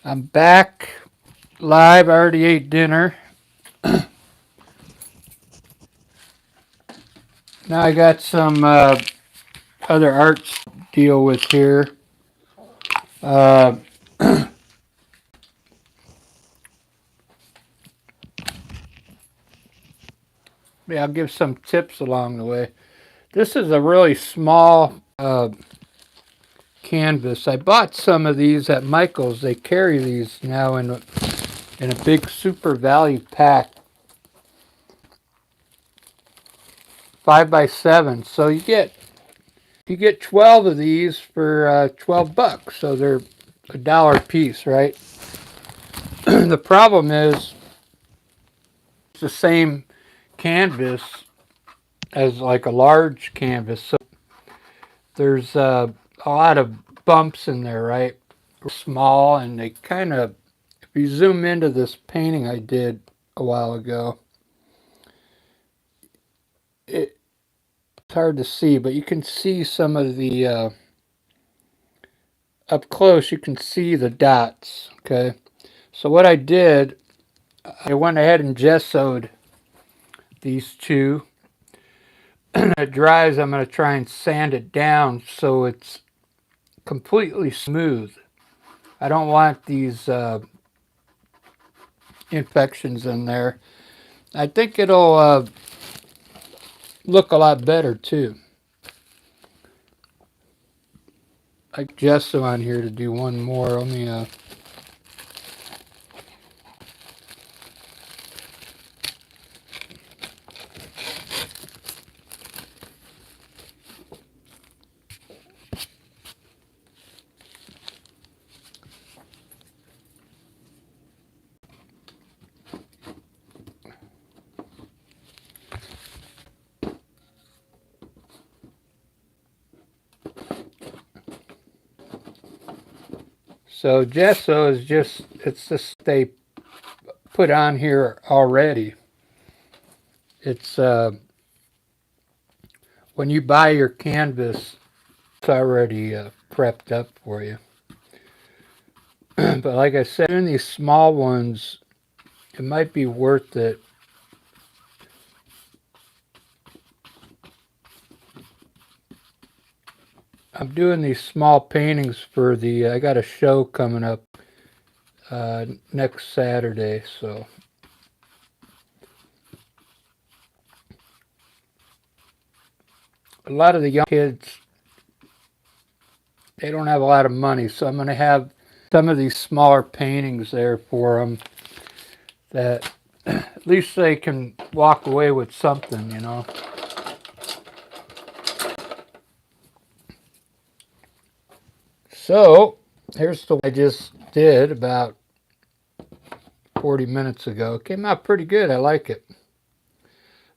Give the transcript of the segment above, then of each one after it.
I'm back live. I already ate dinner. Now I got some other arts to deal with here. Uh, yeah, I'll give some tips along the way. This is a really small canvas. I bought some of these at Michael's. They carry these now in a big super value pack, 5x7. So you get 12 of these for $12. So they're $1 a piece, right? The problem is it's the same canvas as like a large canvas. So there's a lot of bumps in there, right? Small, and they kind of, if you zoom into this painting I did a while ago, it's hard to see, but you can see some of the, up close, you can see the dots, okay? So what I did, I went ahead and gessoed these two. When it dries, I'm going to try and sand it down so it's completely smooth. I don't want these imperfections in there. I think it'll look a lot better too. I gesso on here to do one more. Let me so gesso is just, it's just they put on here already. It's when you buy your canvas, it's already prepped up for you. But like I said, in these small ones, it might be worth it. I'm doing these small paintings for I got a show coming up next Saturday, so a lot of the young kids, they don't have a lot of money, so I'm going to have some of these smaller paintings there for them that at least they can walk away with something, you know. So here's the one I just did about 40 minutes ago. It came out pretty good. I like it.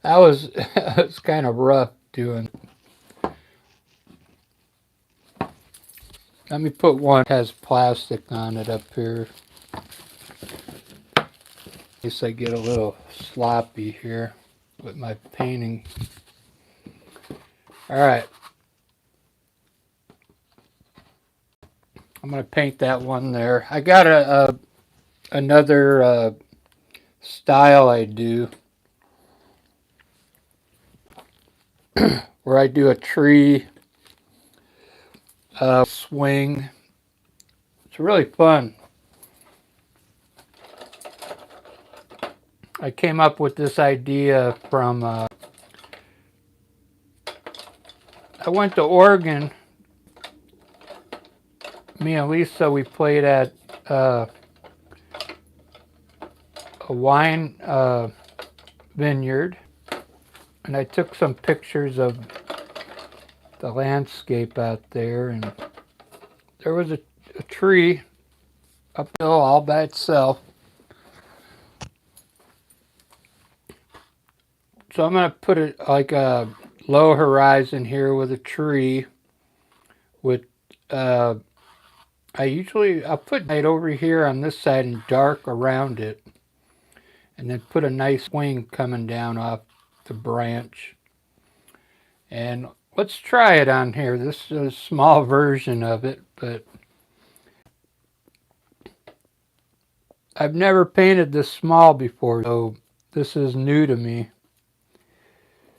That was it's kind of rough doing. Let me put one that has plastic on it up here. In case I get a little sloppy here with my painting. All right. I'm going to paint that one there. I got another style I do where I do a tree swing. It's really fun. I came up with this idea from I went to Oregon. Me and Lisa, we played at a wine vineyard, and I took some pictures of the landscape out there, and there was a tree uphill all by itself. So I'm going to put it like a low horizon here with a tree with I'll put light over here on this side and dark around it, and then put a nice wing coming down off the branch. And let's try it on here. This is a small version of it, but I've never painted this small before, so this is new to me.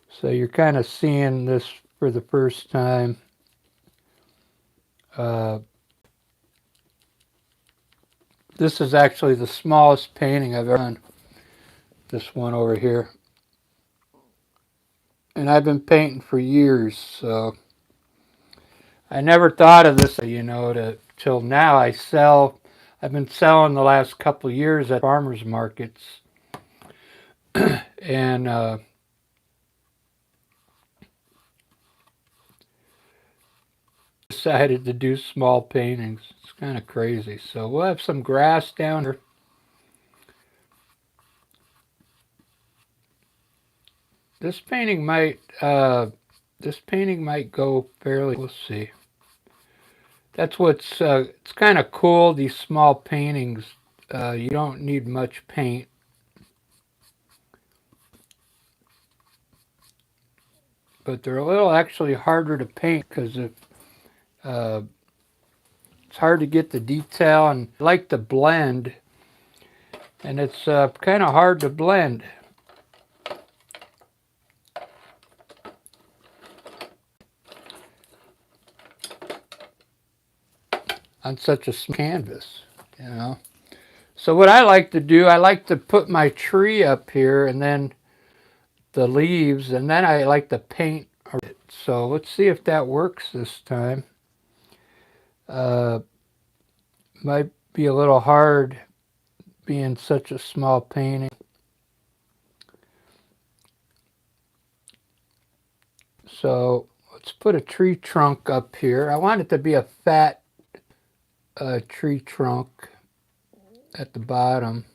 So you're kind of seeing this for the first time. This is actually the smallest painting I've ever done. This one over here. And I've been painting for years, so I never thought of this, till now. I've been selling the last couple of years at farmers markets, and decided to do small paintings. It's kind of crazy. So we'll have some grass down here. This painting might go fairly. We'll see. That's what's it's kind of cool. These small paintings, you don't need much paint. But they're a little actually harder to paint because it's hard to get the detail, and I like to blend, and it's kind of hard to blend. On such a small canvas, So what I like to do, I like to put my tree up here and then the leaves, and then I like to paint it. So let's see if that works this time. Might be a little hard being such a small painting. So let's put a tree trunk up here. I want it to be a fat tree trunk at the bottom.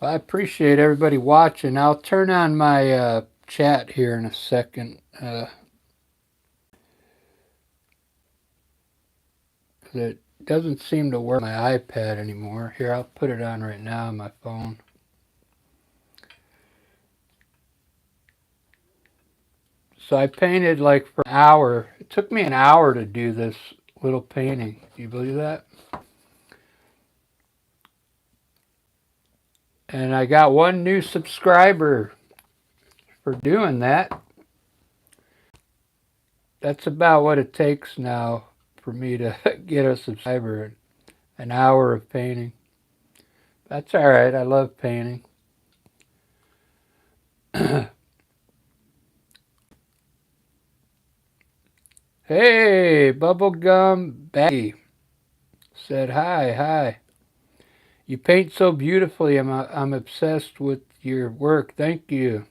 Well, I appreciate everybody watching. I'll turn on my chat here in a second. It doesn't seem to work on my iPad anymore. Here, I'll put it on right now on my phone. So I painted like for an hour. It took me an hour to do this little painting. Do you believe that? And I got one new subscriber for doing that. That's about what it takes now for me to get a subscriber. An hour of painting. That's all right. I love painting. Hey, Bubblegum Baggy said hi. You paint so beautifully. I'm obsessed with your work. Thank you.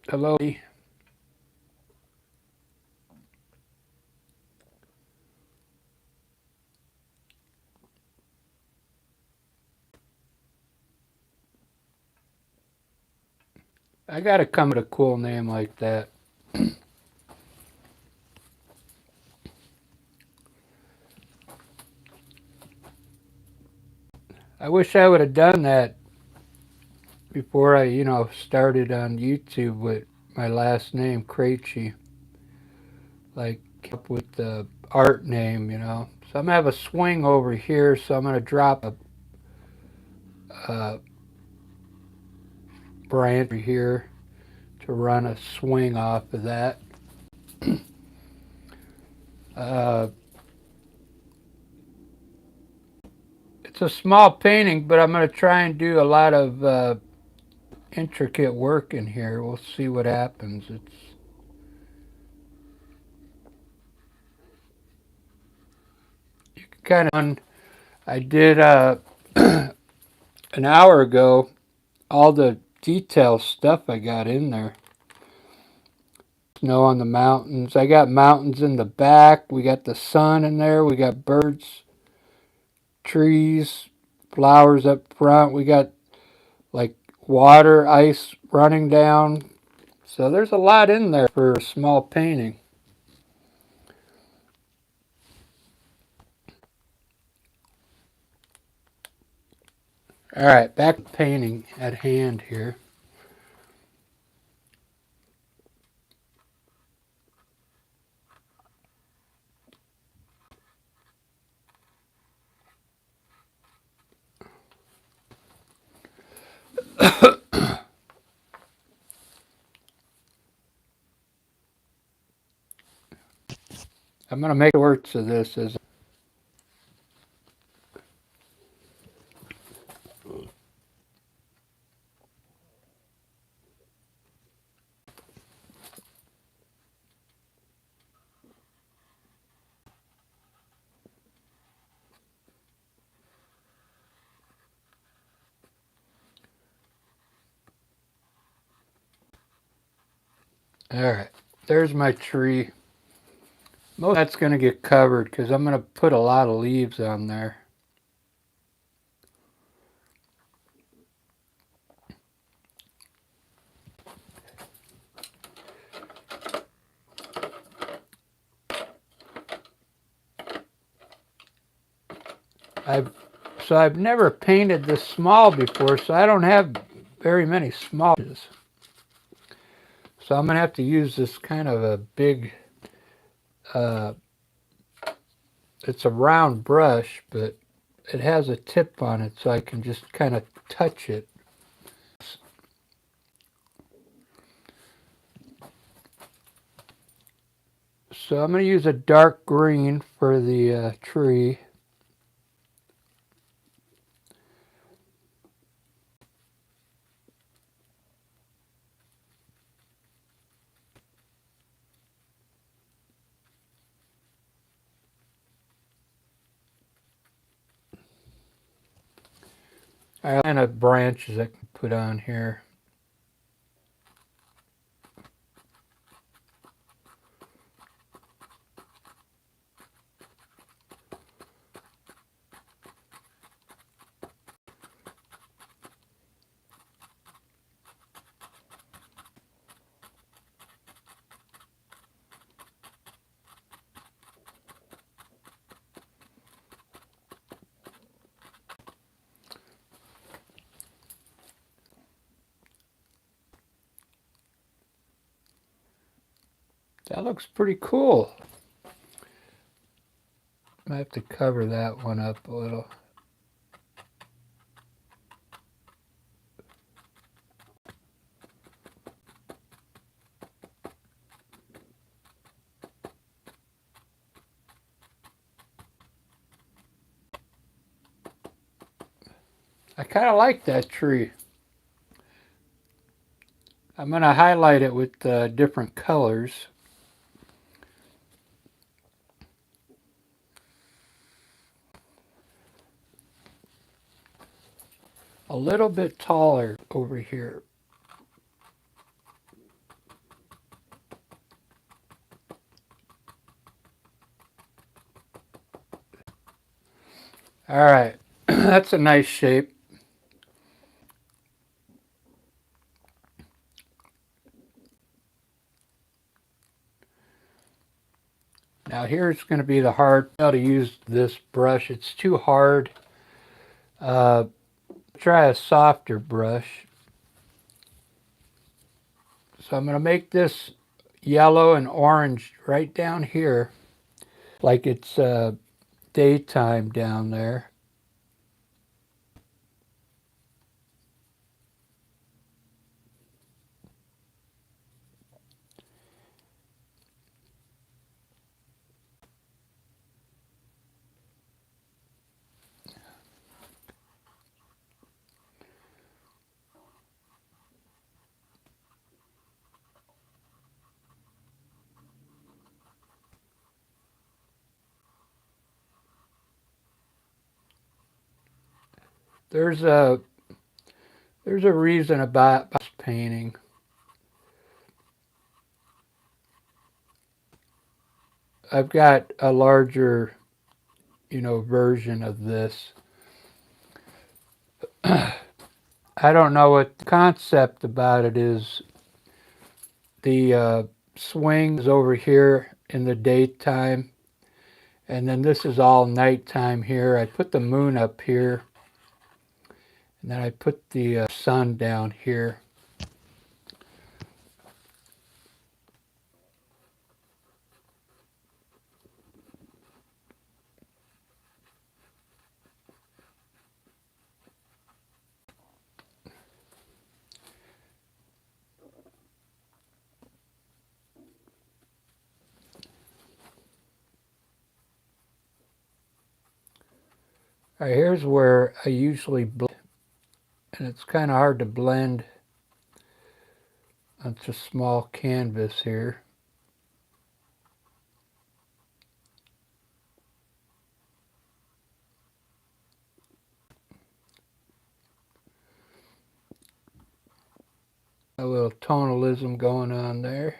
Hello. I gotta come with a cool name like that. I wish I would have done that before I, started on YouTube with my last name, Krejci. Like, up with the art name, So I'm gonna have a swing over here, so I'm gonna drop a branch here to run a swing off of that. It's a small painting, but I'm going to try and do a lot of intricate work in here. We'll see what happens. You can kind of. I did an hour ago. All the detail stuff I got in there. Snow on the mountains. I got mountains in the back. We got the sun in there. We got birds, trees, flowers up front. We got like water, ice running down. So there's a lot in there for a small painting. All right, back to painting at hand here. I'm going to make shorts of this as all right. There's my tree. Most of that's going to get covered because I'm going to put a lot of leaves on there. I've never painted this small before, so I don't have very many smalls. So I'm going to have to use this kind of a big, it's a round brush, but it has a tip on it so I can just kind of touch it. So I'm going to use a dark green for the tree. I kind of branches I can put on here. That looks pretty cool. I have to cover that one up a little. I kind of like that tree. I'm going to highlight it with different colors. A little bit taller over here. All right, that's a nice shape. Now here's going to be the hard part to use this brush. It's too hard. Try a softer brush. So I'm going to make this yellow and orange right down here, like it's daytime down there. There's There's a reason about this painting. I've got a larger, version of this. I don't know what the concept about it is. The swing is over here in the daytime, and then this is all nighttime here. I put the moon up here, and then I put the sun down here. All right, here's where I usually blend, and it's kind of hard to blend on such a small canvas here. A little tonalism going on there.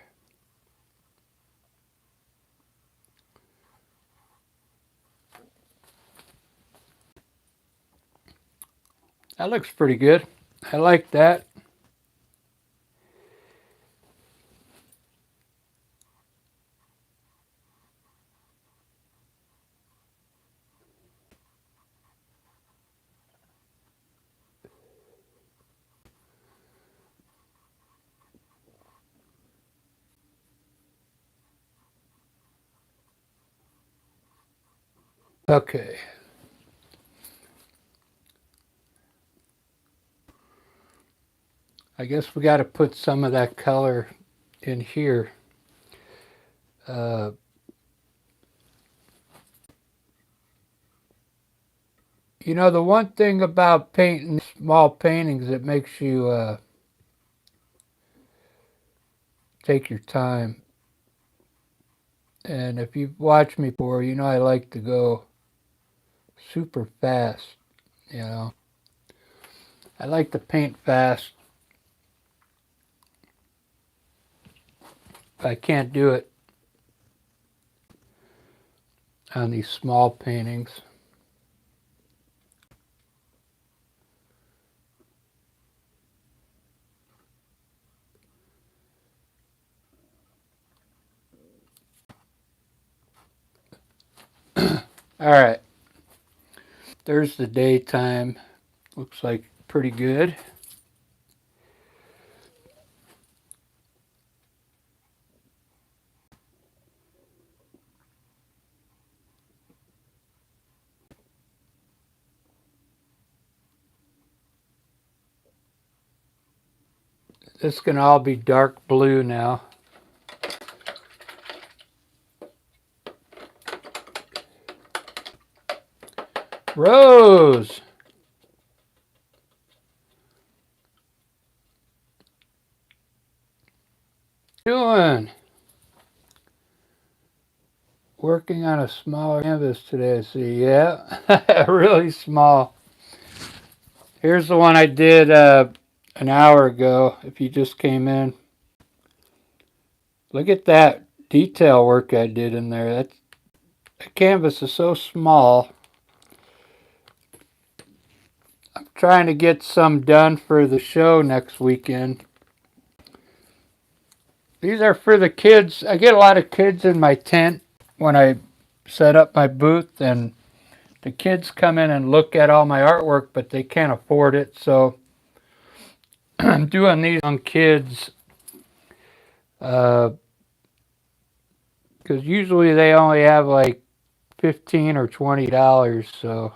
That looks pretty good. I like that. Okay. I guess we got to put some of that color in here. The one thing about painting small paintings, it makes you take your time. And if you've watched me before, I like to go super fast. I like to paint fast. I can't do it on these small paintings. All right. There's the daytime. Looks like pretty good. This can all be dark blue now. Rose! Doing? Working on a smaller canvas today, I see. Yeah, really small. Here's the one I did an hour ago, if you just came in. Look at that detail work I did in there. The canvas is so small. I'm trying to get some done for the show next weekend. These are for the kids. I get a lot of kids in my tent when I set up my booth, and the kids come in and look at all my artwork, but they can't afford it. So I'm doing these on kids because usually they only have like $15 or $20. So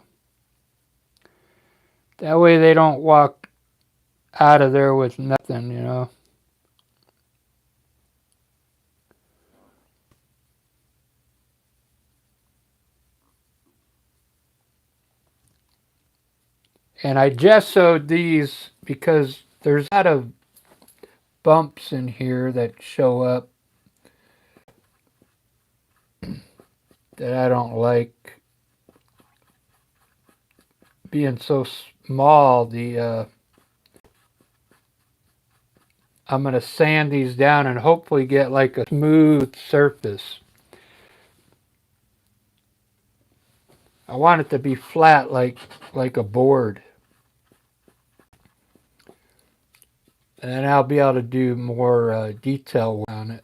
that way they don't walk out of there with nothing. And I gessoed these because there's a lot of bumps in here that show up that I don't like. Being so small, the I'm going to sand these down and hopefully get like a smooth surface. I want it to be flat like a board. And then I'll be able to do more detail work on it.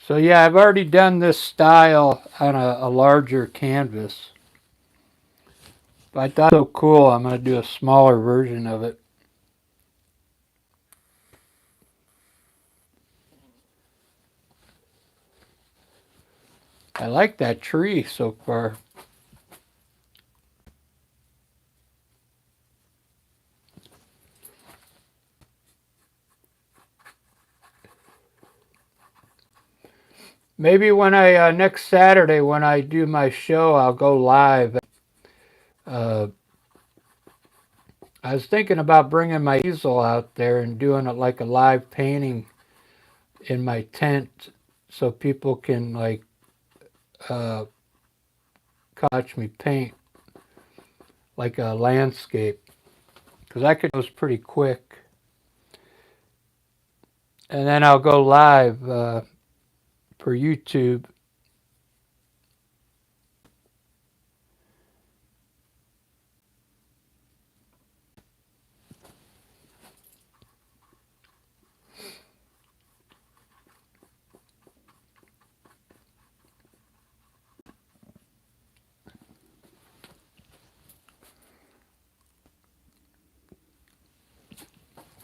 So yeah, I've already done this style on a larger canvas. But I thought it was so cool, I'm going to do a smaller version of it. I like that tree so far. Maybe when next Saturday when I do my show, I'll go live. I was thinking about bringing my easel out there and doing it like a live painting in my tent, so people can like watch me paint like a landscape, because I could do those pretty quick. And then I'll go live for YouTube.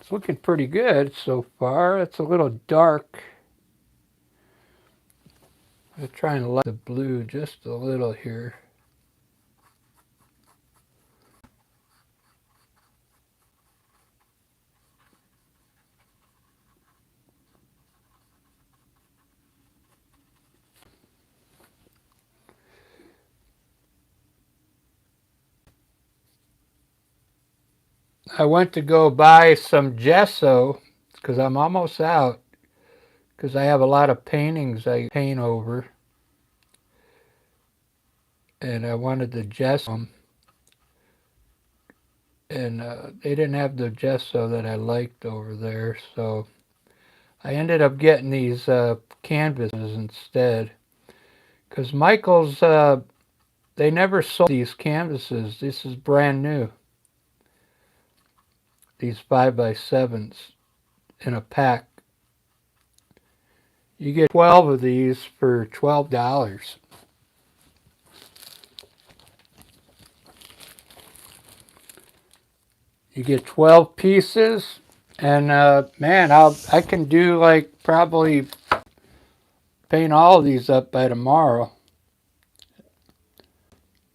It's looking pretty good so far. It's a little dark. I'm trying to light the blue just a little here. I went to go buy some gesso because I'm almost out, because I have a lot of paintings I paint over, and I wanted the gesso, and they didn't have the gesso that I liked over there, so I ended up getting these canvases instead, because Michael's, they never sold these canvases. This is brand new, these 5x7s in a pack. You get 12 of these for $12. You get 12 pieces, and man, I can do like probably paint all of these up by tomorrow.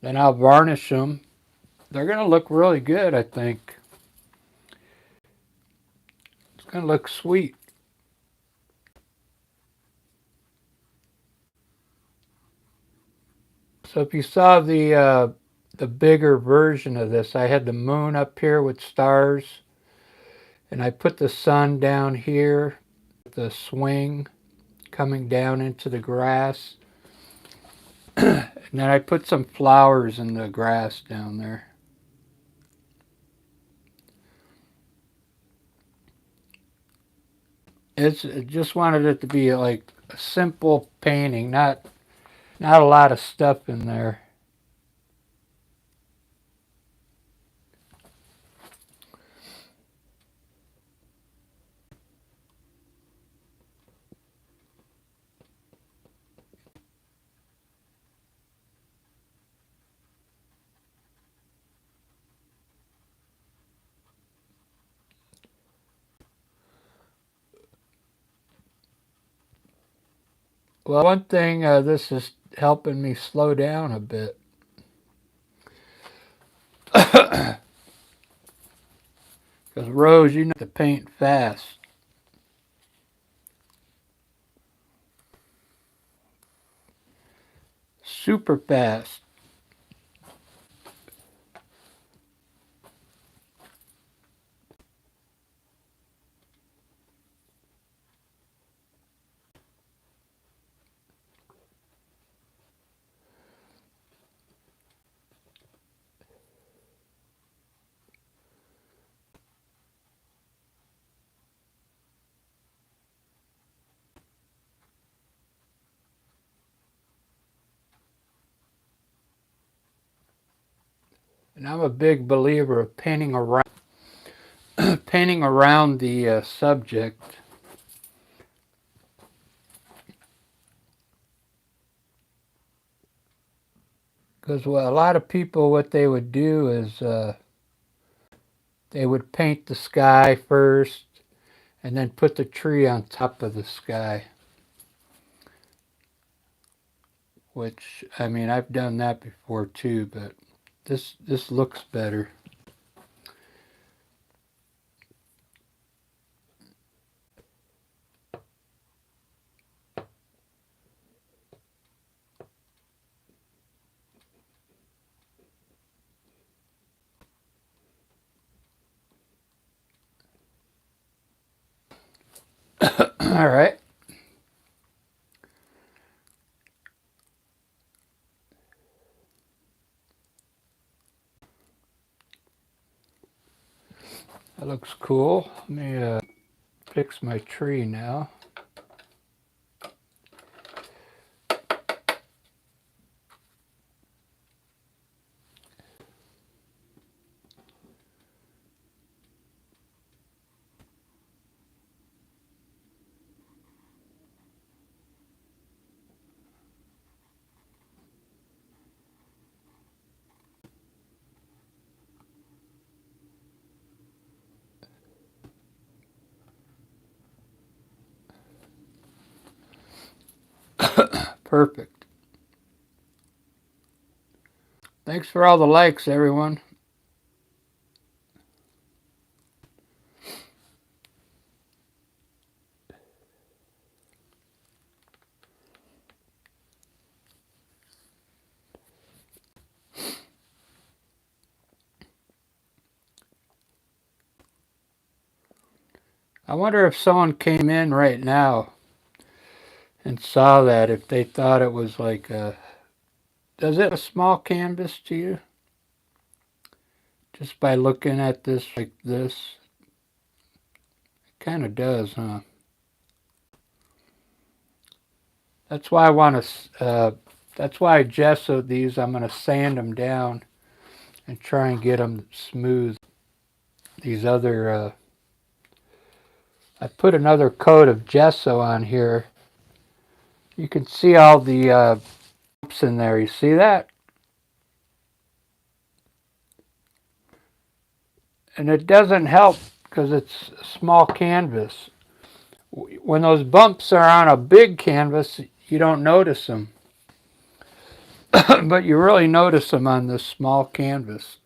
Then I'll varnish them. They're gonna look really good, I think. It's gonna look sweet. So if you saw the bigger version of this, I had the moon up here with stars, and I put the sun down here, the swing coming down into the grass. And then I put some flowers in the grass down there. I just wanted it to be like a simple painting, not a lot of stuff in there. Well, one thing, this is helping me slow down a bit. Because Rose, you know to paint fast. Super fast. And I'm a big believer of painting around the subject. Because a lot of people, what they would do is they would paint the sky first and then put the tree on top of the sky. Which, I mean, I've done that before too, but this looks better. All right. That looks cool. Let me fix my tree now. Perfect. Thanks for all the likes, everyone. I wonder if someone came in right now and saw that, if they thought it was like a... Does it a small canvas to you? Just by looking at this like this? It kind of does, huh? That's why I want to... that's why I gessoed these. I'm going to sand them down and try and get them smooth. These other... I put another coat of gesso on here. You can see all the bumps in there. You see that? And it doesn't help because it's a small canvas. When those bumps are on a big canvas, you don't notice them. But you really notice them on this small canvas.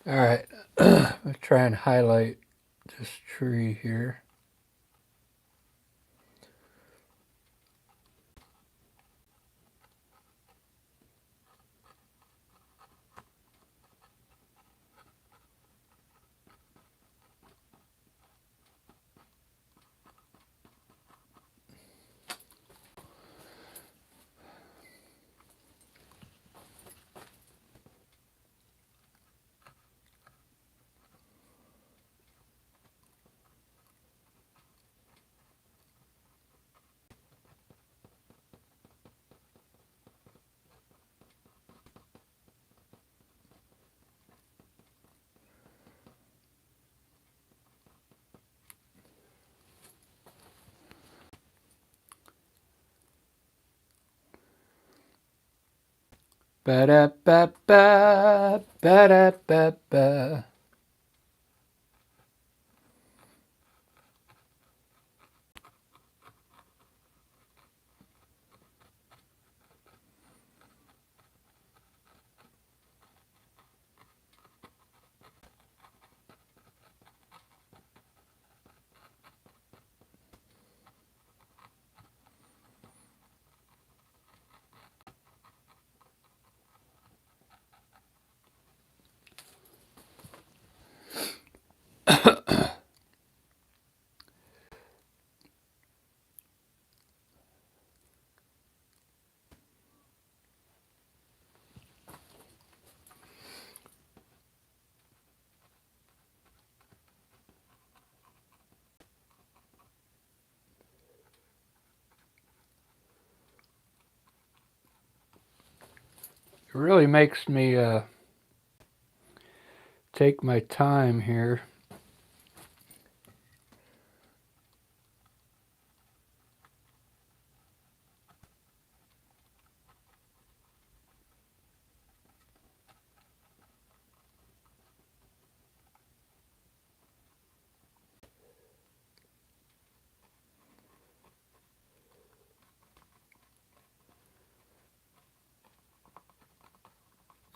All right, let's try and highlight this tree here. Ba-da-ba-ba, ba-da-ba-ba. It really makes me take my time here.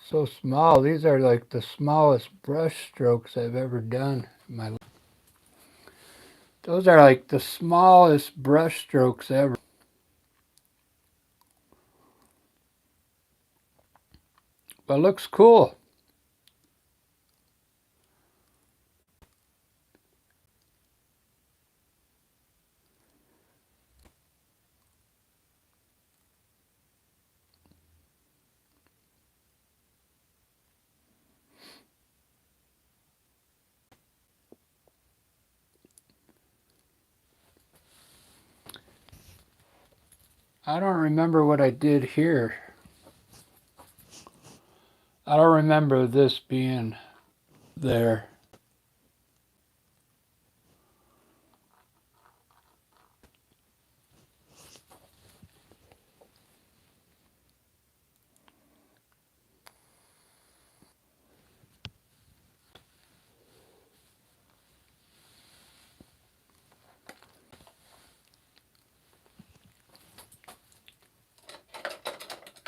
So small. These are like the smallest brush strokes I've ever done in my life. Those are like the smallest brush strokes ever. But it looks cool. I don't remember what I did here. I don't remember this being there.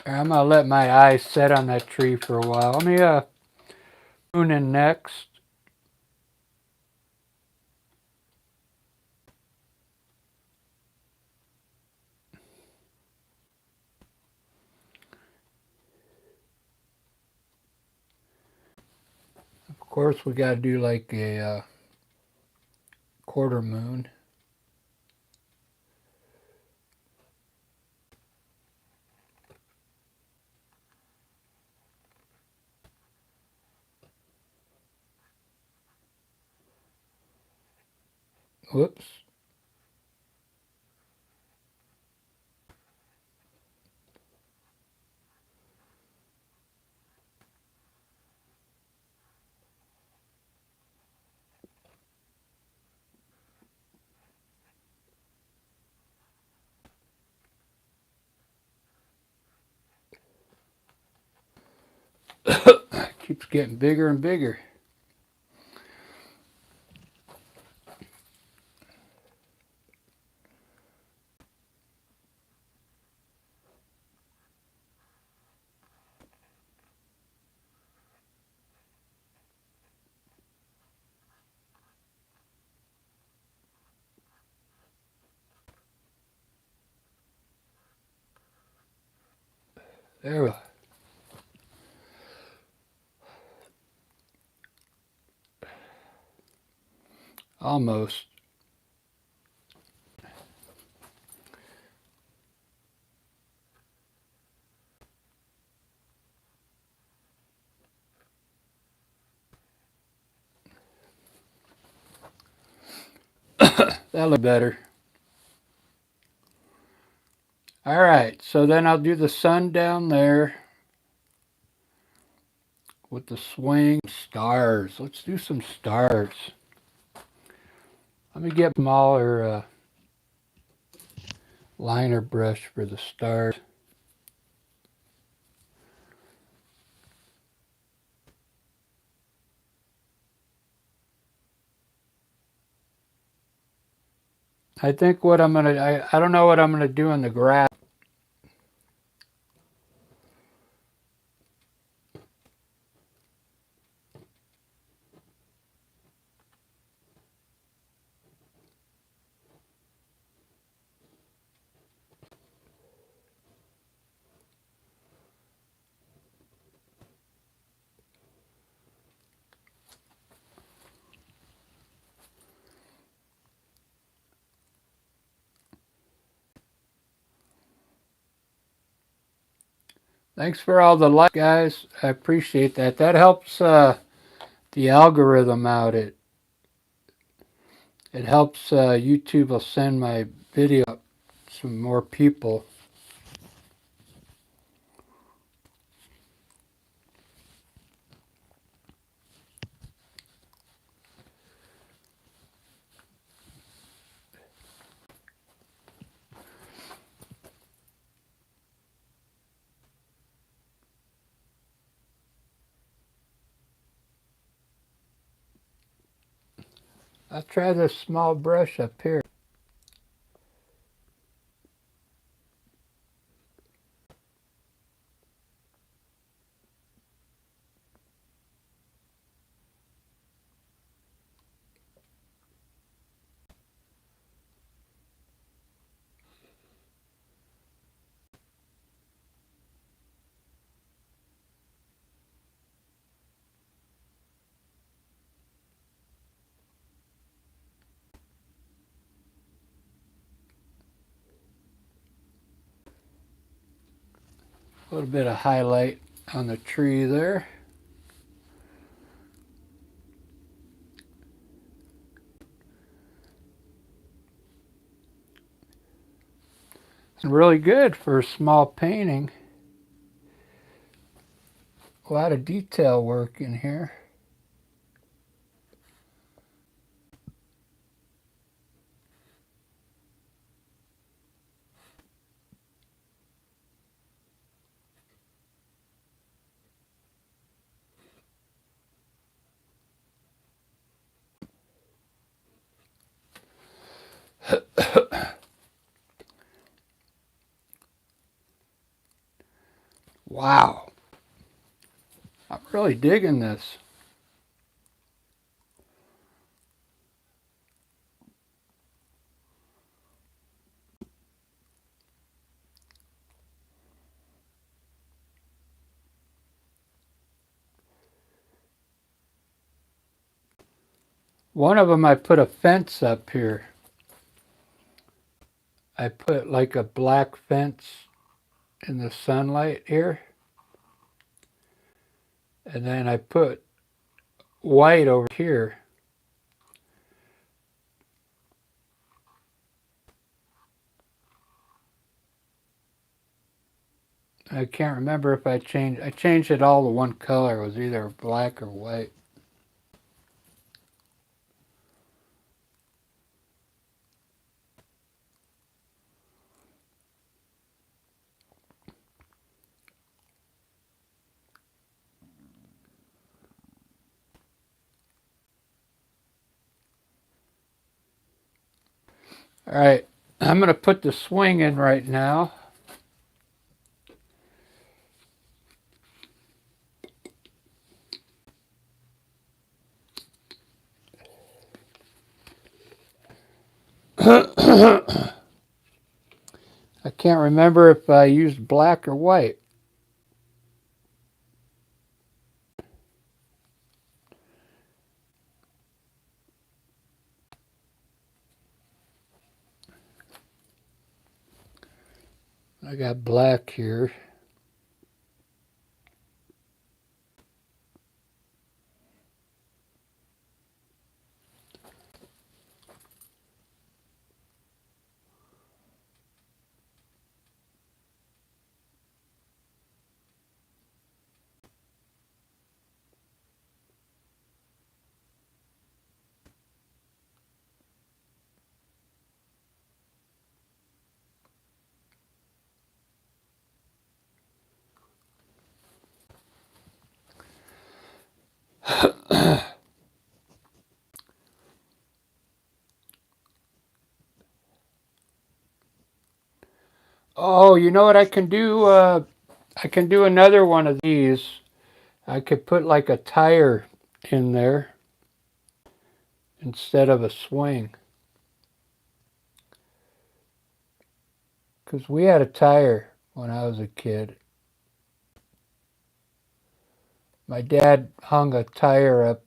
I'm gonna let my eyes set on that tree for a while. Let me prune in next. Of course, we gotta do like a quarter moon. Whoops. Keeps getting bigger and bigger. There we go. Almost. That look better. All right, so then I'll do the sun down there with the swing stars. Let's do some stars. Let me get a smaller liner brush for the stars. I think what I'm gonna, I don't know what I'm gonna do in the grass. Thanks for all the likes, guys. I appreciate that. That helps the algorithm out. It helps YouTube will send my video up to some more people. I'll try this small brush up here. A little bit of highlight on the tree there. It's really good for a small painting. A lot of detail work in here. Wow. I'm really digging this. One of them I put a fence up here. I put like a black fence in the sunlight here. And then I put white over here. I can't remember if I changed it all to one color. It was either black or white. All right, I'm going to put the swing in right now. I can't remember if I used black or white. I got black here. Oh, you know what I can do? I can do another one of these. I could put like a tire in there instead of a swing. Because we had a tire when I was a kid. My dad hung a tire up.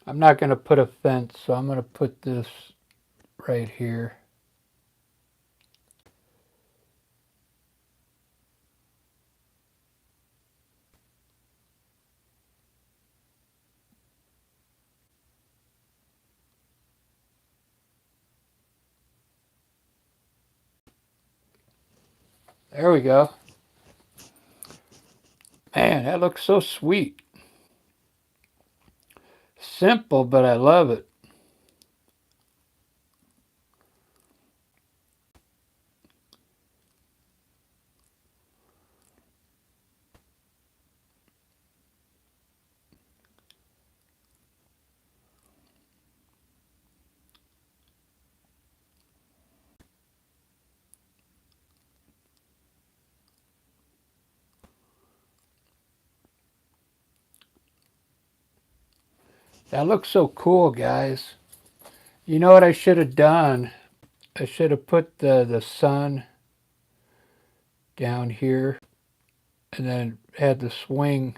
I'm not going to put a fence, so I'm going to put this right here. There we go. Man, that looks so sweet. Simple, but I love it. That looks so cool, guys. You know what I should have done? I should have put the sun down here and then had the swing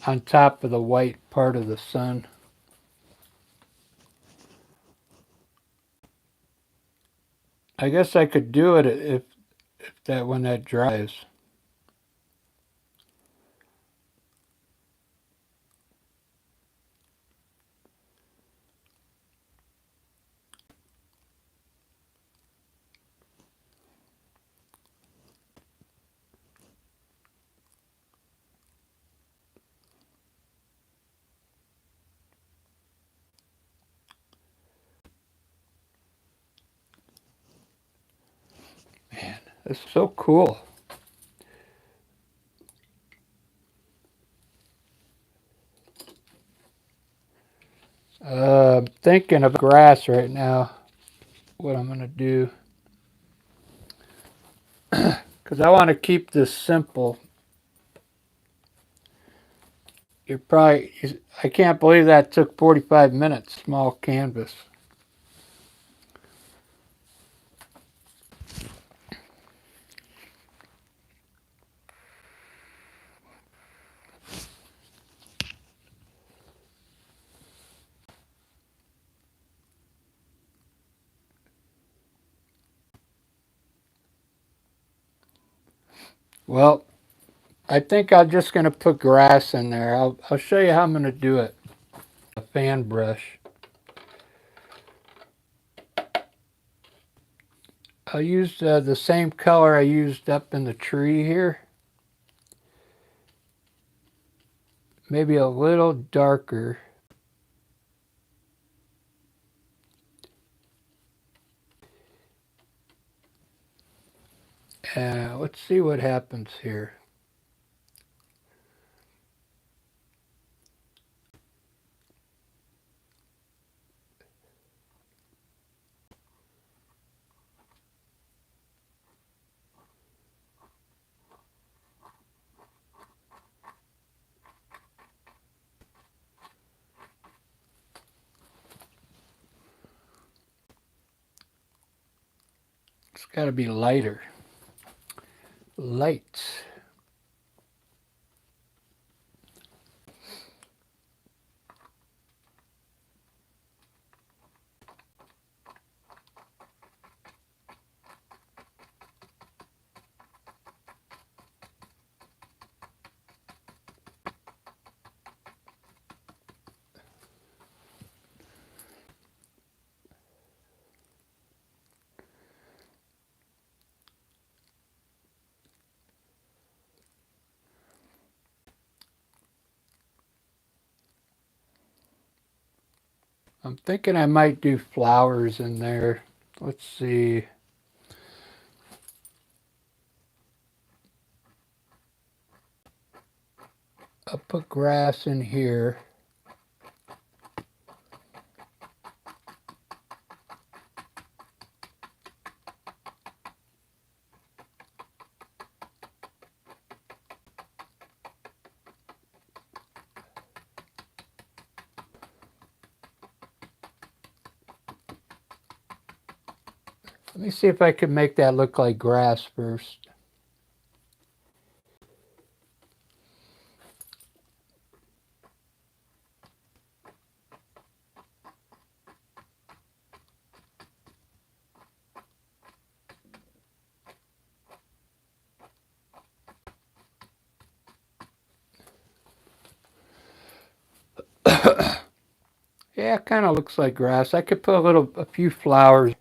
on top of the white part of the sun. I guess I could do it if that when that dries. Man, this is so cool. I'm thinking of grass right now. What I'm gonna do, because I want to keep this simple. You're probably, I can't believe that took 45 minutes, small canvas. Well, I think I'm just going to put grass in there. I'll show you how I'm going to do it. A fan brush. I'll use the same color I used up in the tree here. Maybe a little darker. Let's see what happens here. It's got to be lighter. Lights. I'm thinking I might do flowers in there. Let's see. I'll put grass in here. Let me see if I can make that look like grass first. Yeah, it kind of looks like grass. I could put a few flowers.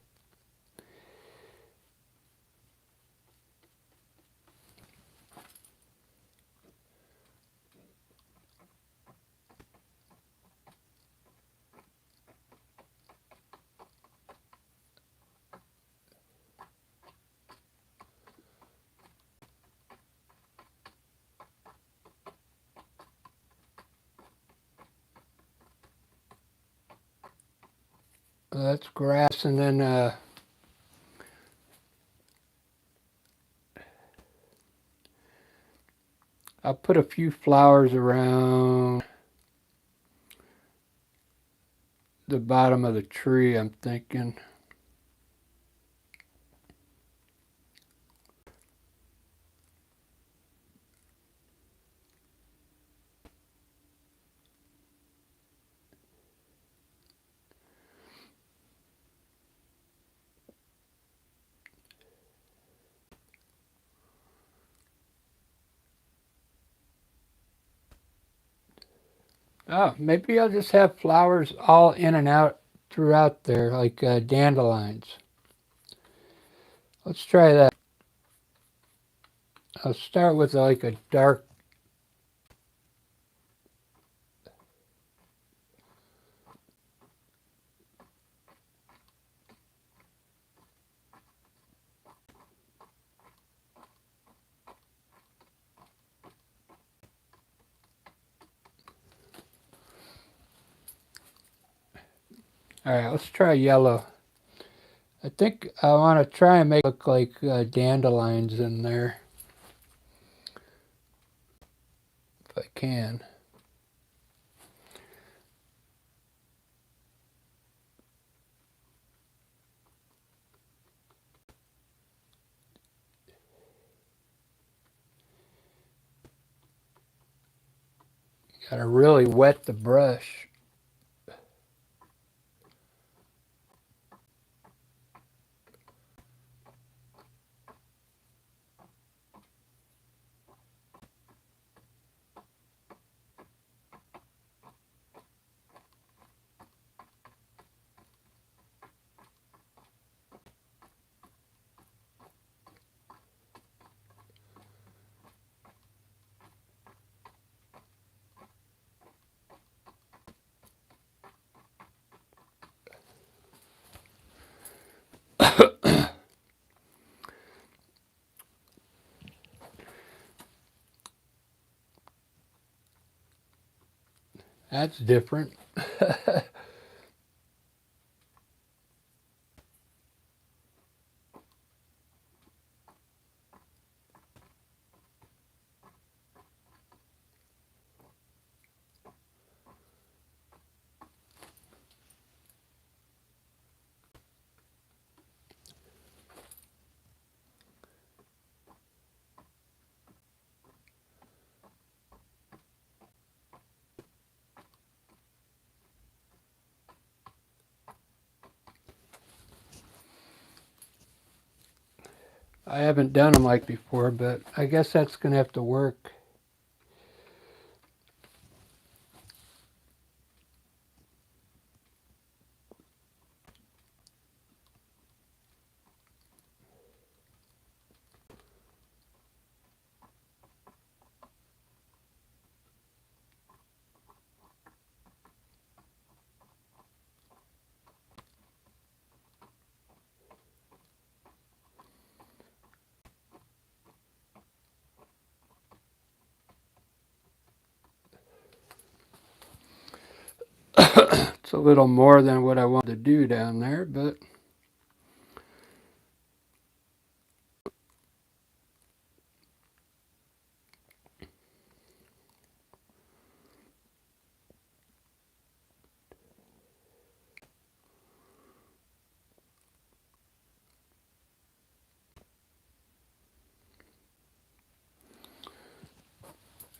That's grass, and then I'll put a few flowers around the bottom of the tree, I'm thinking. Oh, maybe I'll just have flowers all in and out throughout there, like dandelions. Let's try that. I'll start with like a dark. All right, let's try yellow. I think I want to try and make it look like dandelions in there, if I can. Gotta really wet the brush. That's different. I haven't done them like before, but I guess that's gonna have to work. It's a little more than what I wanted to do down there, but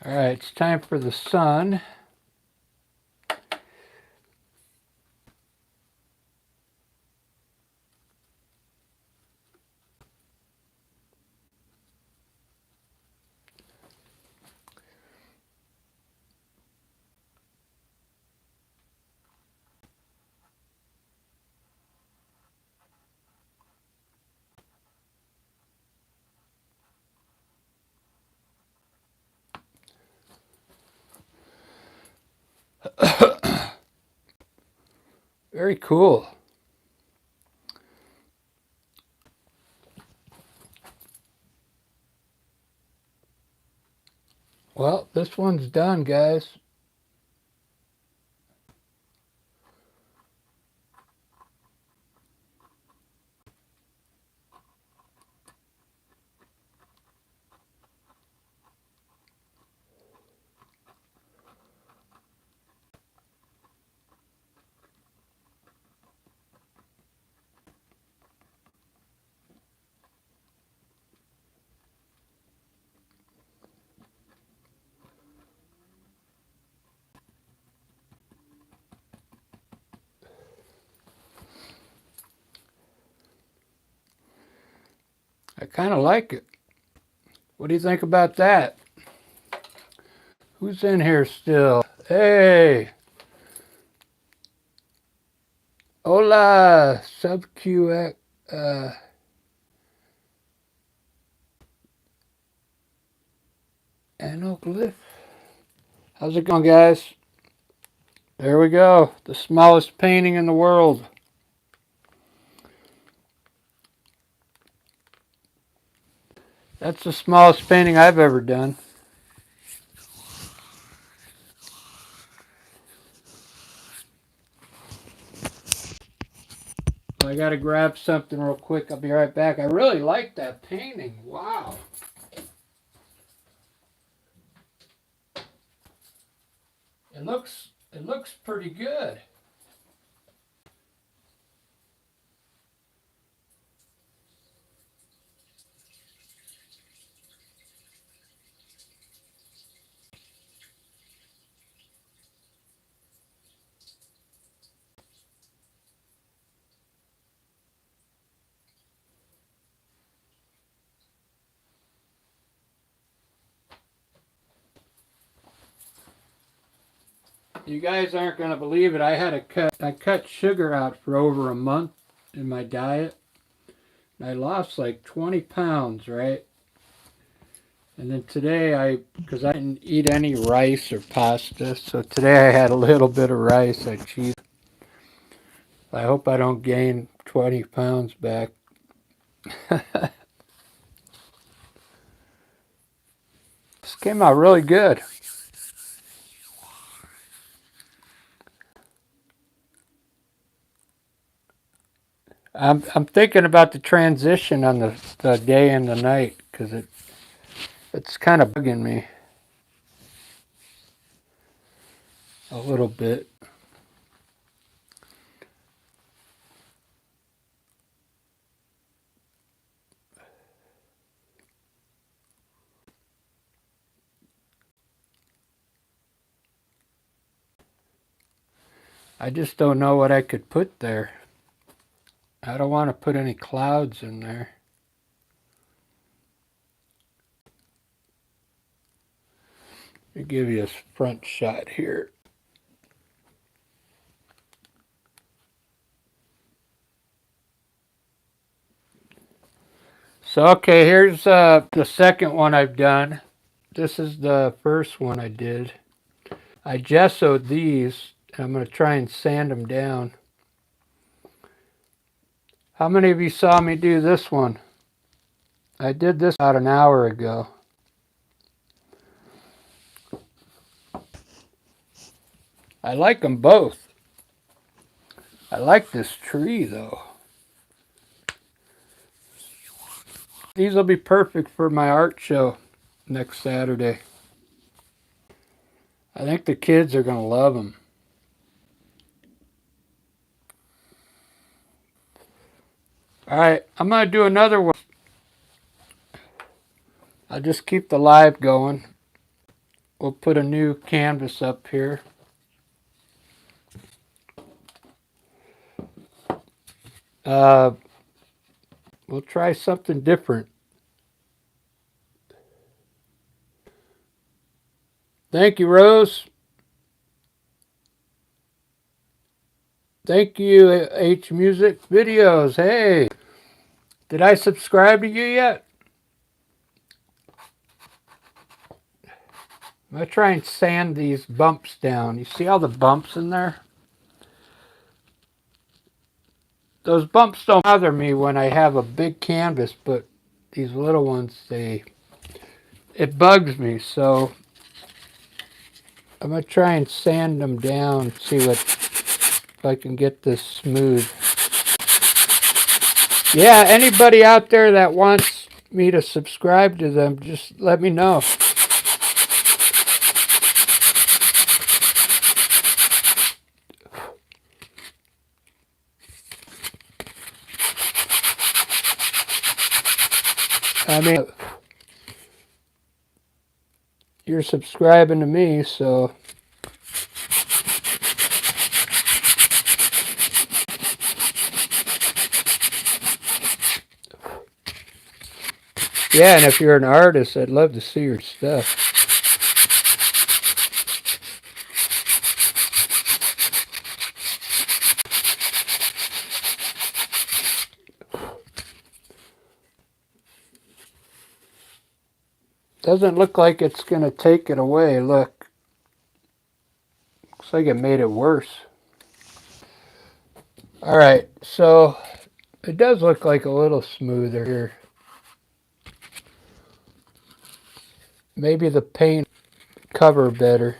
All right, it's time for the sun. Very cool. Well, this one's done, guys. I kind of like it. What do you think about that? Who's in here still? Hey! Hola! Sub-QX. Anoglyph. How's it going, guys? There we go. The smallest painting in the world. That's the smallest painting I've ever done. So I gotta grab something real quick. I'll be right back. I really like that painting. Wow. It looks pretty good. You guys aren't gonna believe it. I cut sugar out for over a month in my diet. And I lost like 20 pounds, right? And then today because I didn't eat any rice or pasta, so today I had a little bit of rice. I cheated. I hope I don't gain 20 pounds back. This came out really good. I'm thinking about the transition on the day and the night because it's kind of bugging me a little bit. I just don't know what I could put there. I don't want to put any clouds in there. Let me give you a front shot here. So, okay, here's the second one I've done. This is the first one I did. I gessoed these, and I'm going to try and sand them down. How many of you saw me do this one? I did this about an hour ago. I like them both. I like this tree, though. These will be perfect for my art show next Saturday. I think the kids are going to love them. All right, I'm going to do another one. I'll just keep the live going. we'll put a new canvas up here. We'll try something different. Thank you, Rose. Thank you, H Music Videos. Hey, did I subscribe to you yet? I'm going to try and sand these bumps down. You see all the bumps in there? Those bumps don't bother me when I have a big canvas, but these little ones, it bugs me. So I'm going to try and sand them down, see if I can get this smooth. Yeah, anybody out there that wants me to subscribe to them, just let me know. I mean, you're subscribing to me, so yeah, and if you're an artist, I'd love to see your stuff. Doesn't look like it's going to take it away. Look. Looks like it made it worse. Alright, so it does look like a little smoother here. Maybe the paint cover better.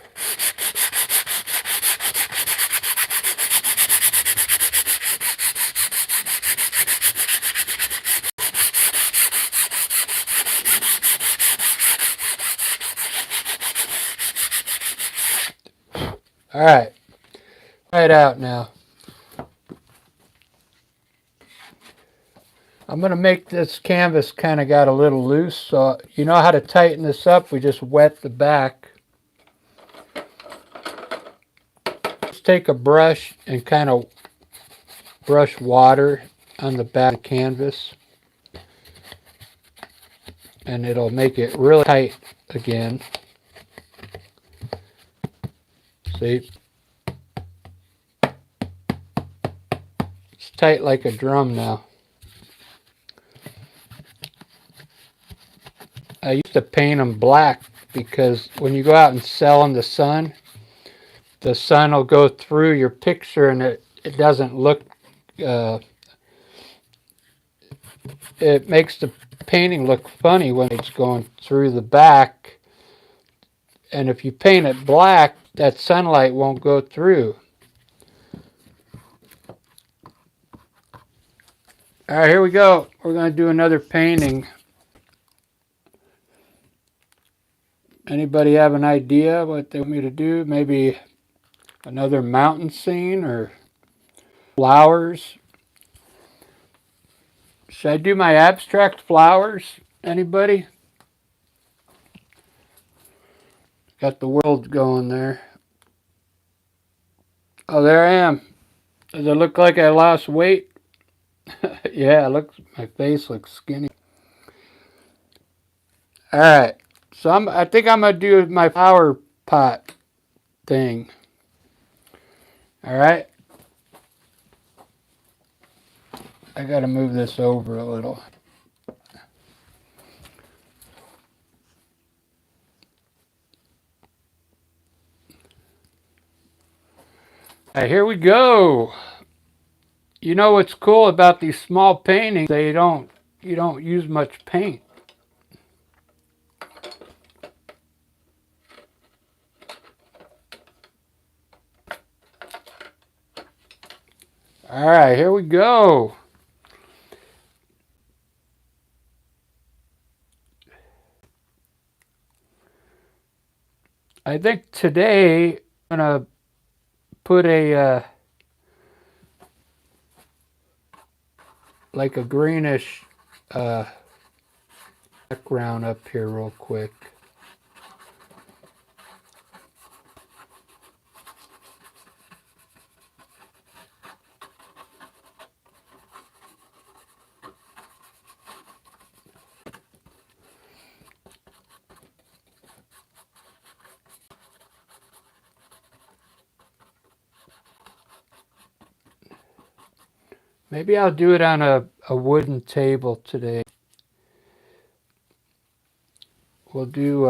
Alright, try it out now. I'm going to make this canvas kind of got a little loose, so you know how to tighten this up? We just wet the back. Just take a brush and kind of brush water on the back of the canvas, and it'll make it really tight again. See? It's tight like a drum now. I used to paint them black because when you go out and sell in the sun will go through your picture and it doesn't look, it makes the painting look funny when it's going through the back. And if you paint it black, that sunlight won't go through. All right, here we go. We're going to do another painting. Anybody have an idea what they want me to do? Maybe another mountain scene or flowers? Should I do my abstract flowers? Anybody? Got the world going there. Oh, there I am. Does it look like I lost weight? Yeah, my face looks skinny. All right. So I think I'm going to do my flower pot thing. All right. I got to move this over a little. All right, here we go. You know what's cool about these small paintings? You don't use much paint. All right, here we go. I think today I'm going to put a like a greenish background up here real quick. Maybe I'll do it on a wooden table today. We'll do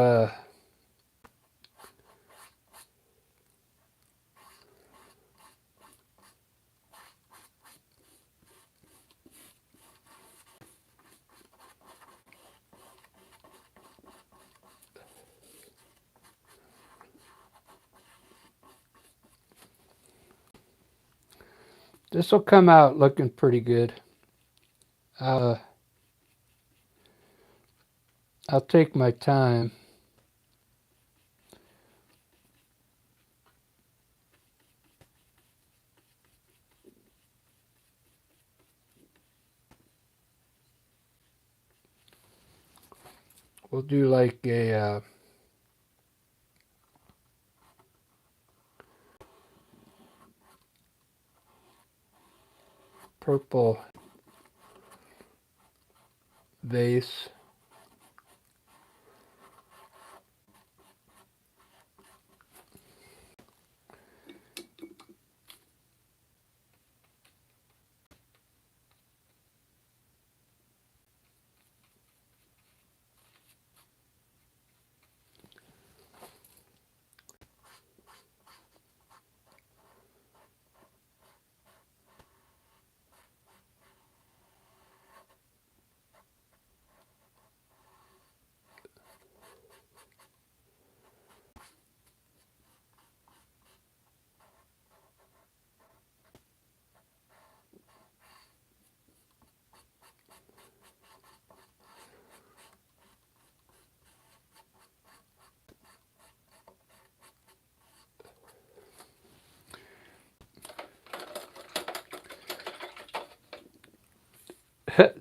this will come out looking pretty good. I'll take my time. We'll do like a purple vase.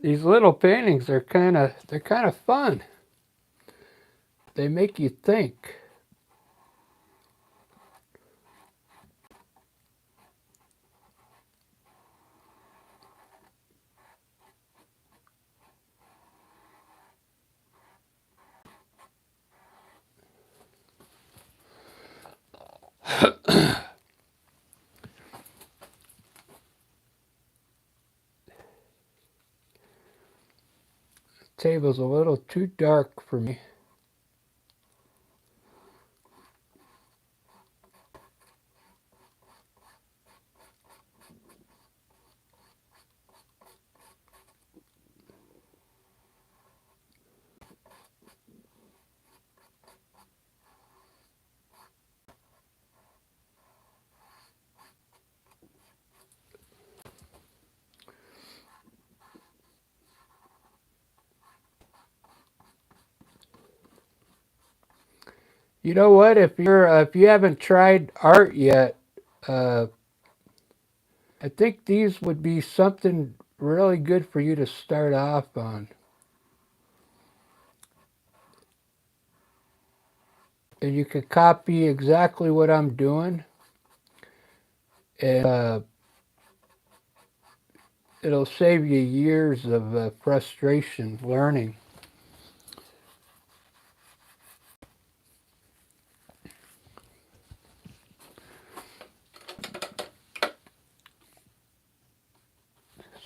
These little paintings are they're kind of fun. They make you think. Table's a little too dark for me. You know what? If you haven't tried art yet, uh, I think these would be something really good for you to start off on. And you could copy exactly what I'm doing, and it'll save you years of frustration learning.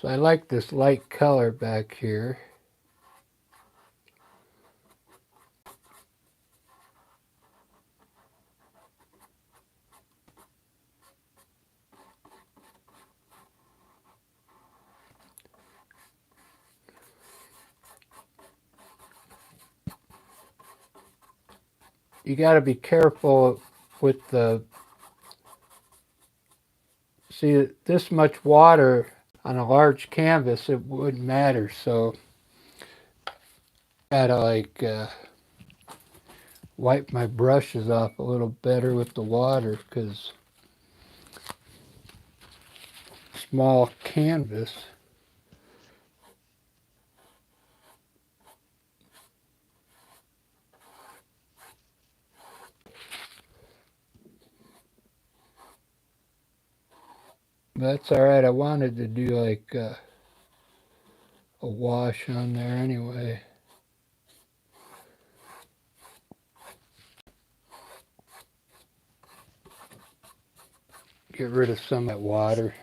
So I like this light color back here. You got to be careful with see this much water on a large canvas, it wouldn't matter. So I gotta like wipe my brushes off a little better with the water because small canvas. That's all right. I wanted to do like a wash on there anyway. Get rid of some of that water.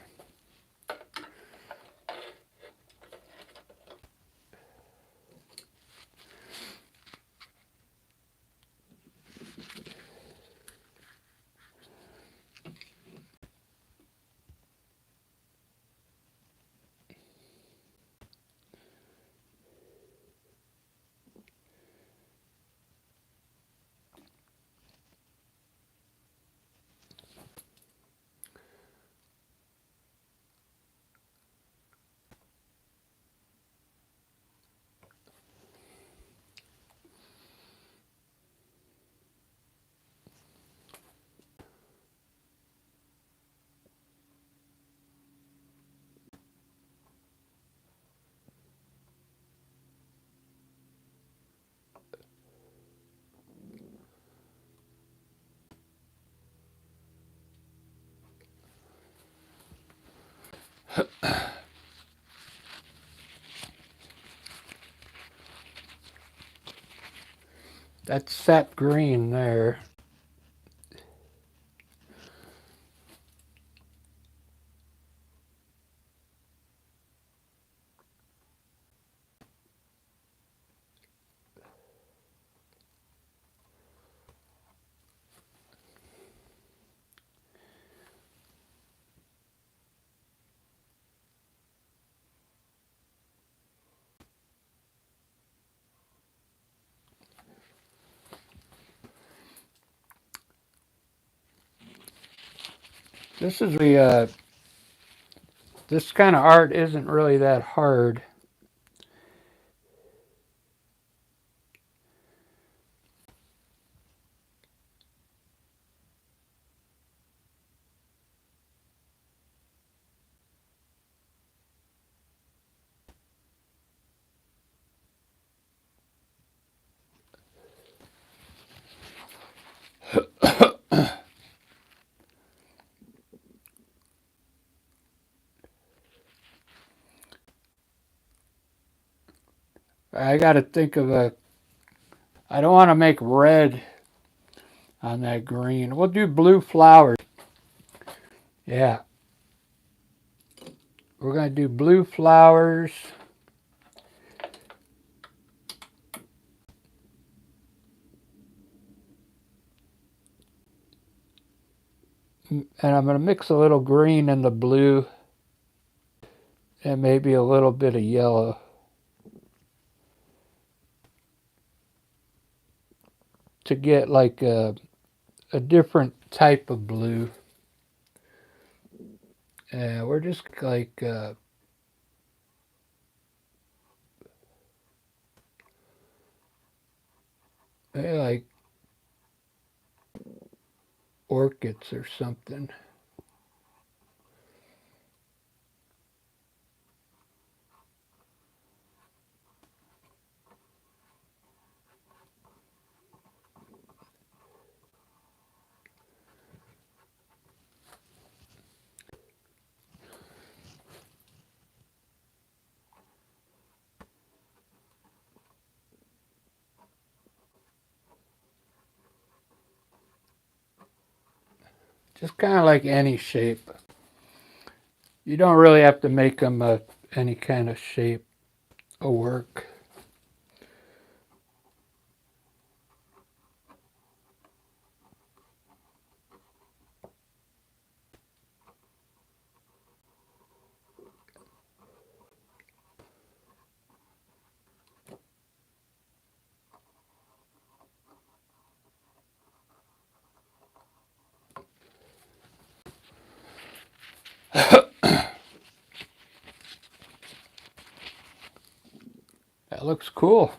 That's sap green there. This is this kind of art isn't really that hard. I got to think of a. I don't want to make red on that green. We'll do blue flowers. Yeah, we're going to do blue flowers. And I'm going to mix a little green in the blue and maybe a little bit of yellow to get like a different type of blue. And we're just like maybe like orchids or something. Just kind of like any shape. You don't really have to make them any kind of shape of work. That looks cool.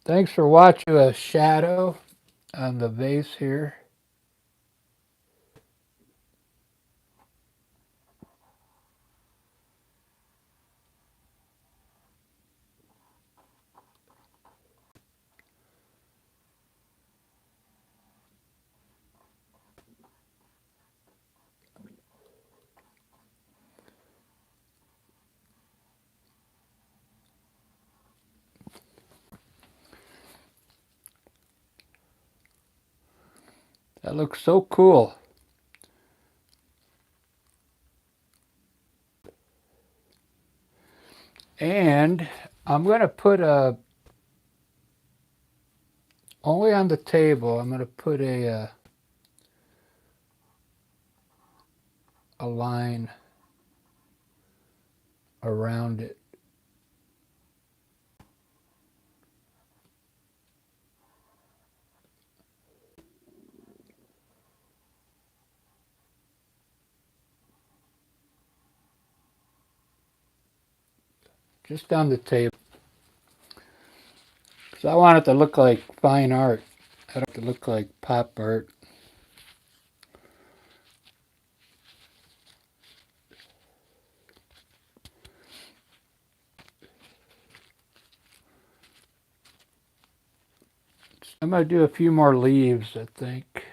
Thanks for watching a shadow on the vase here. That looks so cool. And I'm going to put only on the table, I'm going to put a line around it. Just on the table. Because I want it to look like fine art. I don't want it to look like pop art. I'm going to do a few more leaves, I think.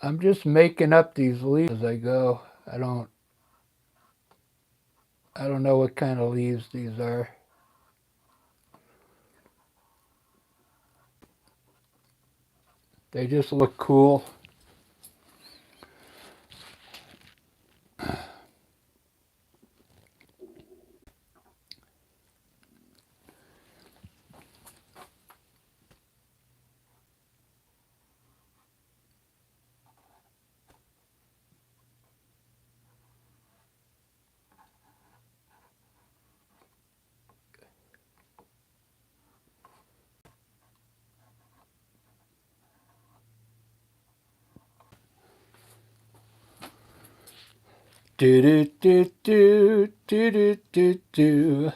I'm just making up these leaves as I go. I don't know what kind of leaves these are. They just look cool. Do do do do do do do do.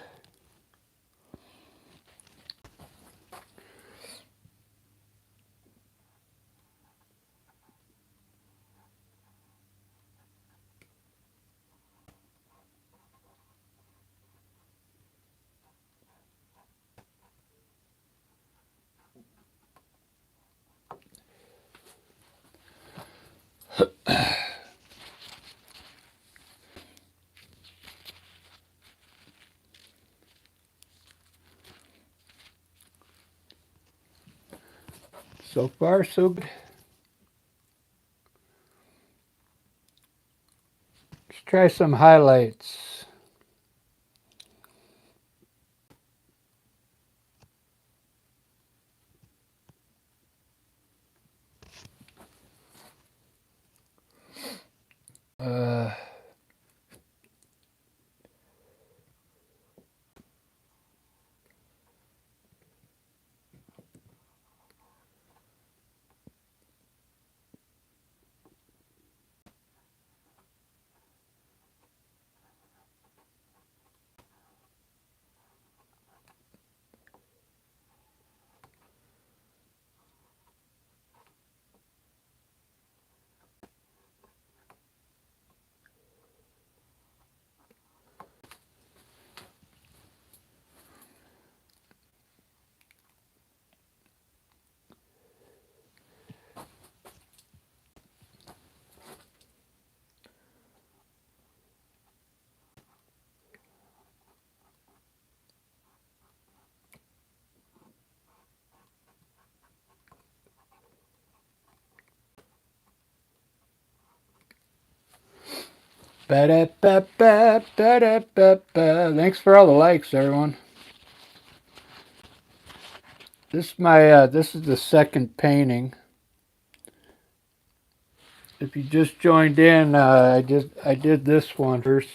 So far, so good. Let's try some highlights. Uh, Ba-da-ba-ba-ba-da-ba-ba. Thanks for all the likes, everyone. This is the second painting. If you just joined in, I did this one first.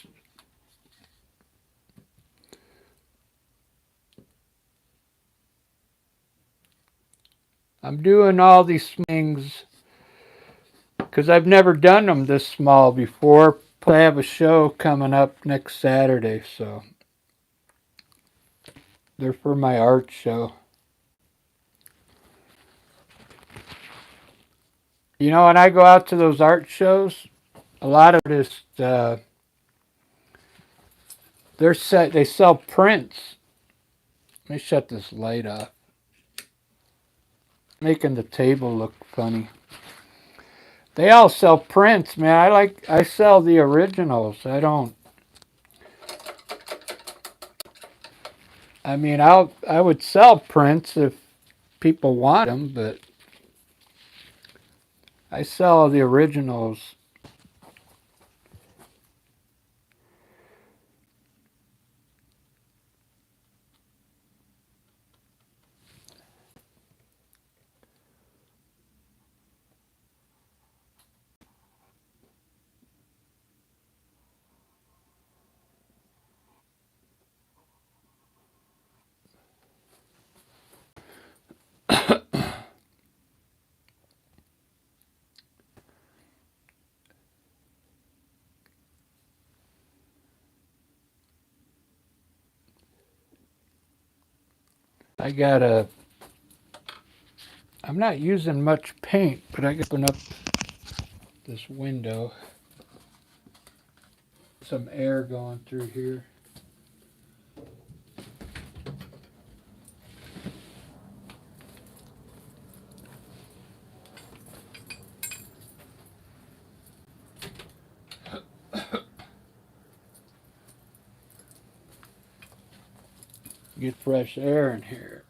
I'm doing all these things because I've never done them this small before. I have a show coming up next Saturday, so they're for my art show. You know, when I go out to those art shows, a lot of artists, they sell prints. Let me shut this light off. Making the table look funny. They all sell prints, man. I sell the originals. I don't. I mean, I would sell prints if people want them, but I sell the originals. I'm not using much paint, but I can open up this window. Some air going through here. Get fresh air in here.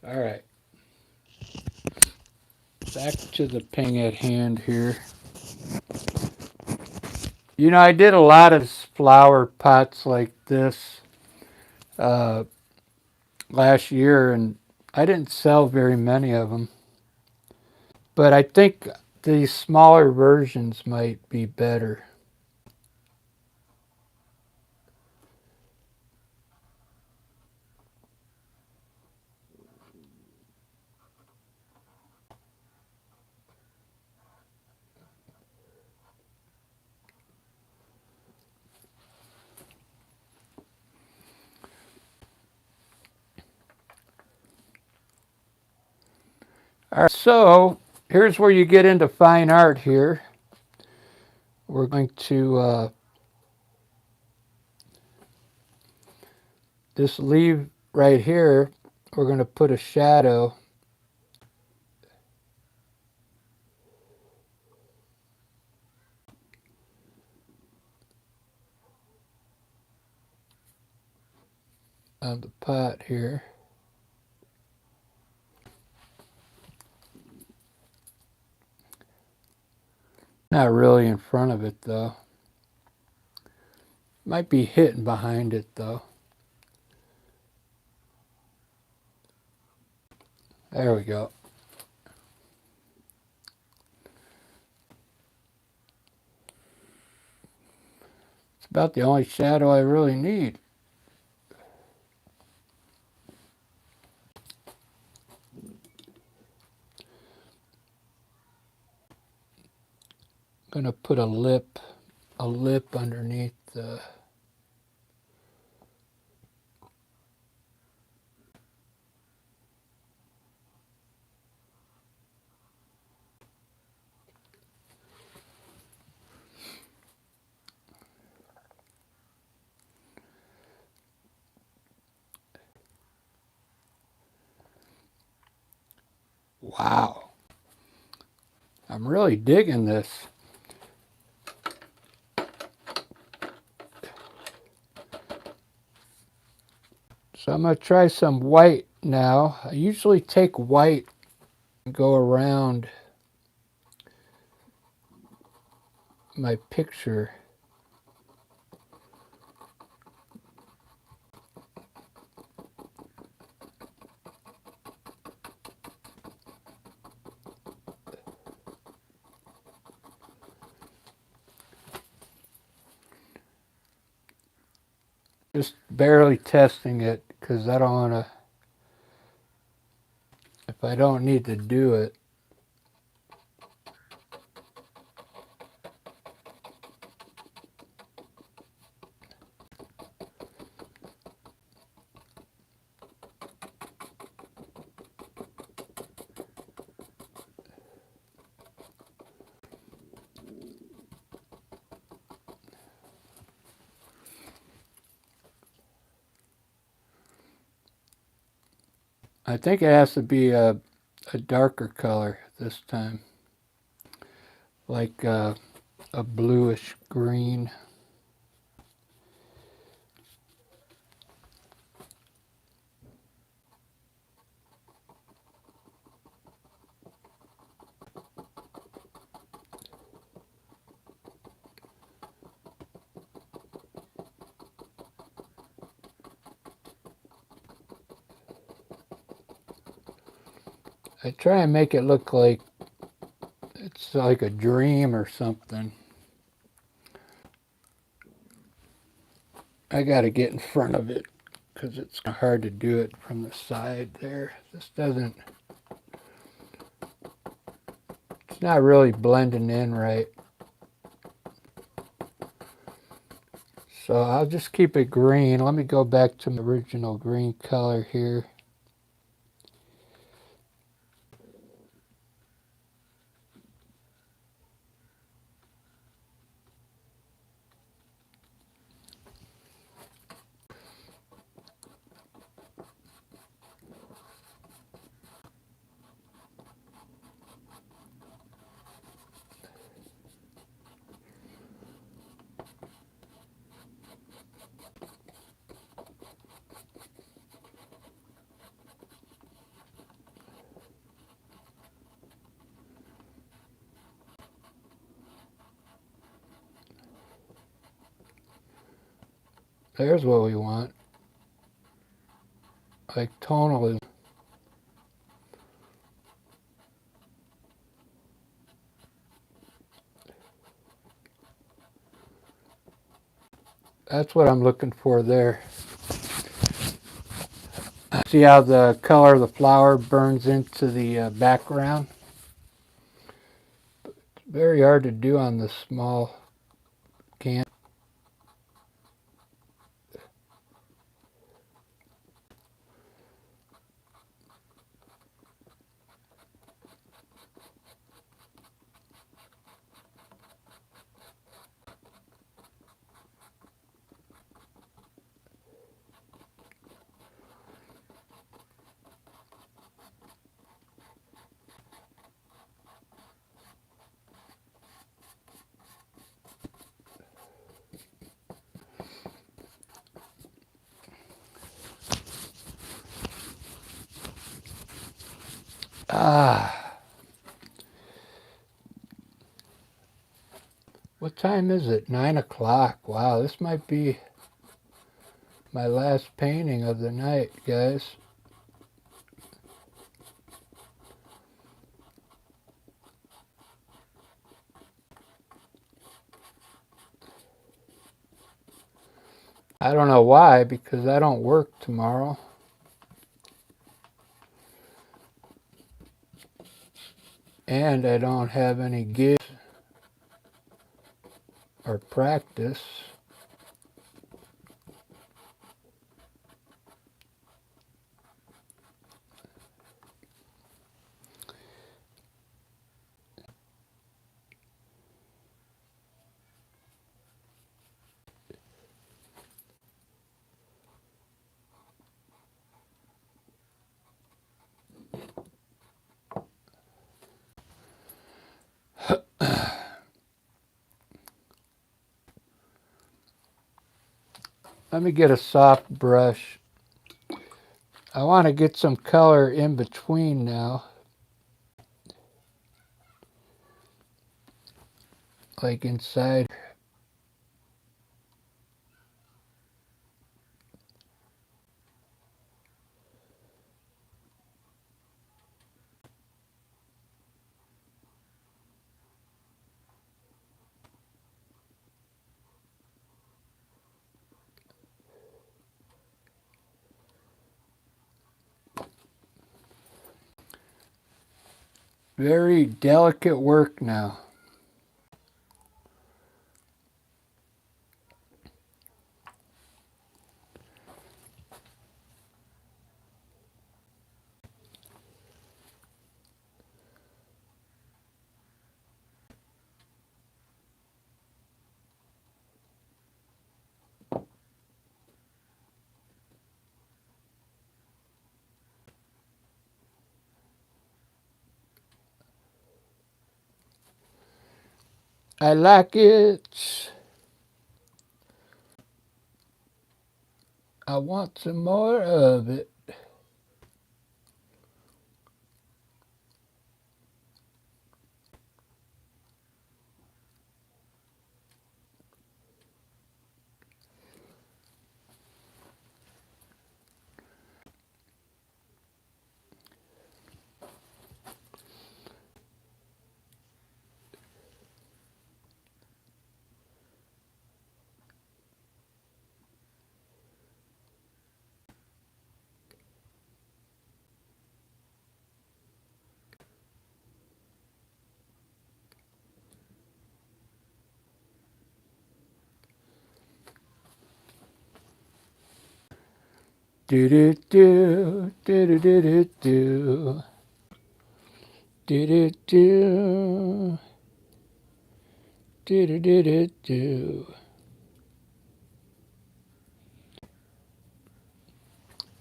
All right. Back to the painting at hand here. You know, I did a lot of flower pots like this last year, and I didn't sell very many of them. But I think these smaller versions might be better. All right, so here's where you get into fine art here. We're going to this leaf right here, we're going to put a shadow. On the pot here. Not really in front of it though. Might be hitting behind it though. There we go. It's about the only shadow I really need. I'm gonna put a lip underneath the. Wow. I'm really digging this. So I'm going to try some white now. I usually take white and go around my picture. Just barely testing it because I don't want to, if I don't need to do it. I think it has to be a darker color this time, like a bluish green. I try and make it look like it's like a dream or something. I got to get in front of it because it's hard to do it from the side there. This doesn't, it's not really blending in right. So I'll just keep it green. Let me go back to my original green color here. There's what we want. Like tonal is. That's what I'm looking for there. See how the color of the flower burns into the background? It's very hard to do on the small can. Ah, what time is it? 9 o'clock. Wow, this might be my last painting of the night, guys. I don't know why, because I don't work tomorrow. And I don't have any gigs or practice. Let me get a soft brush. I want to get some color in between now. Like inside. Very delicate work now. I like it. I want some more of it. Do do do do do do do do do do do do do do do do.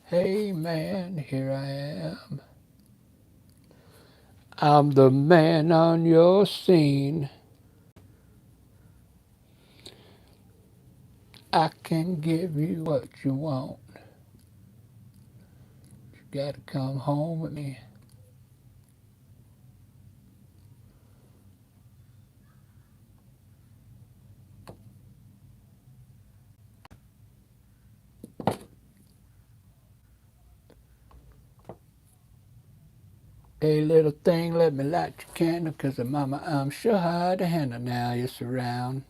Hey man, here I am. I'm the man on your scene. I can give you what you want. You gotta come home with me. Hey little thing, let me light your candle, 'cause mama, I'm sure hard to handle now you're surround.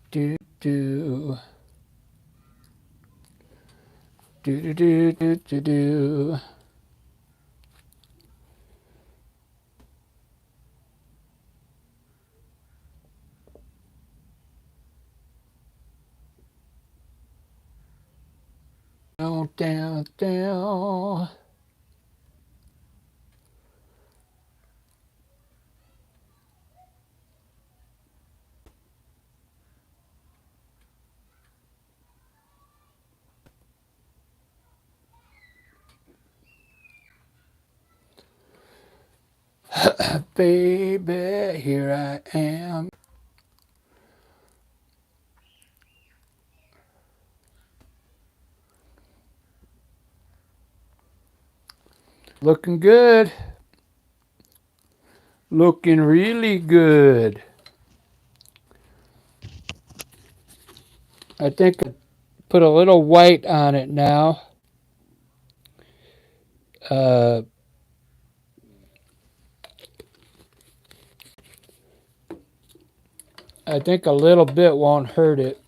Do do do do do do do do. Down, down, down. Baby, here I am. Looking good. Looking really good. I think I put a little white on it now. Uh, I think a little bit won't hurt it.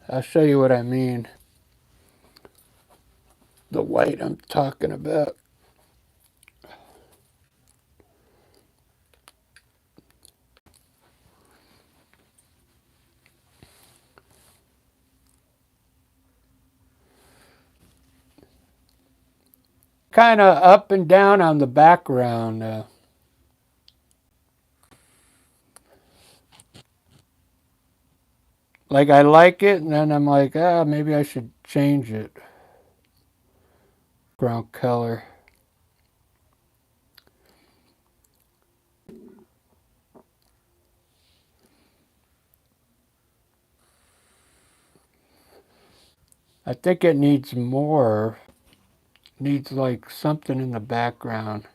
I'll show you what I mean. The white I'm talking about. Kind of up and down on the background. Like I like it, and then I'm like, maybe I should change it. Ground color. I think it needs more. Needs like something in the background.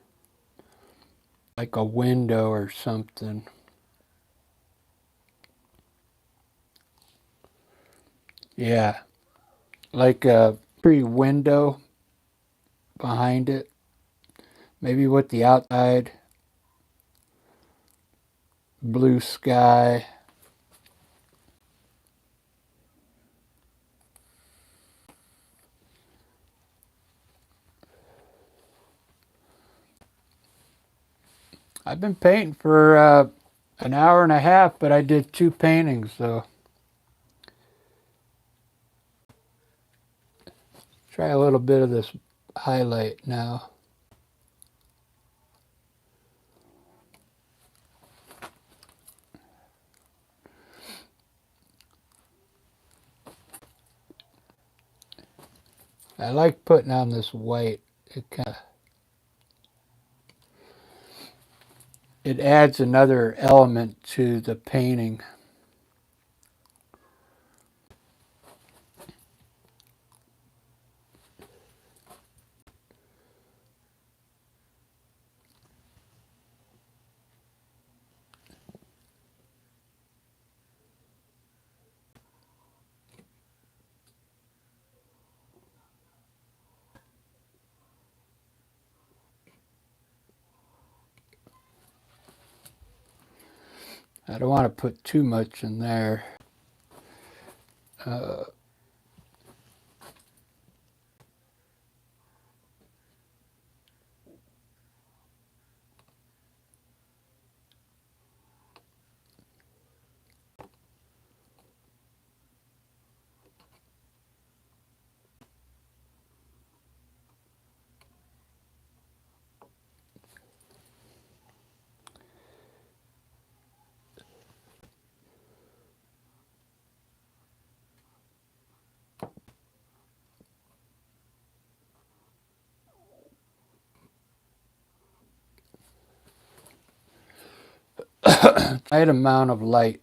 Like a window or something. Yeah. Like a pretty window behind it. Maybe with the outside. Blue sky. I've been painting for an hour and a half, but I did 2 paintings, so try a little bit of this highlight now. I like putting on this white. It kind of it adds another element to the painting. I don't want to put too much in there. Right amount of light.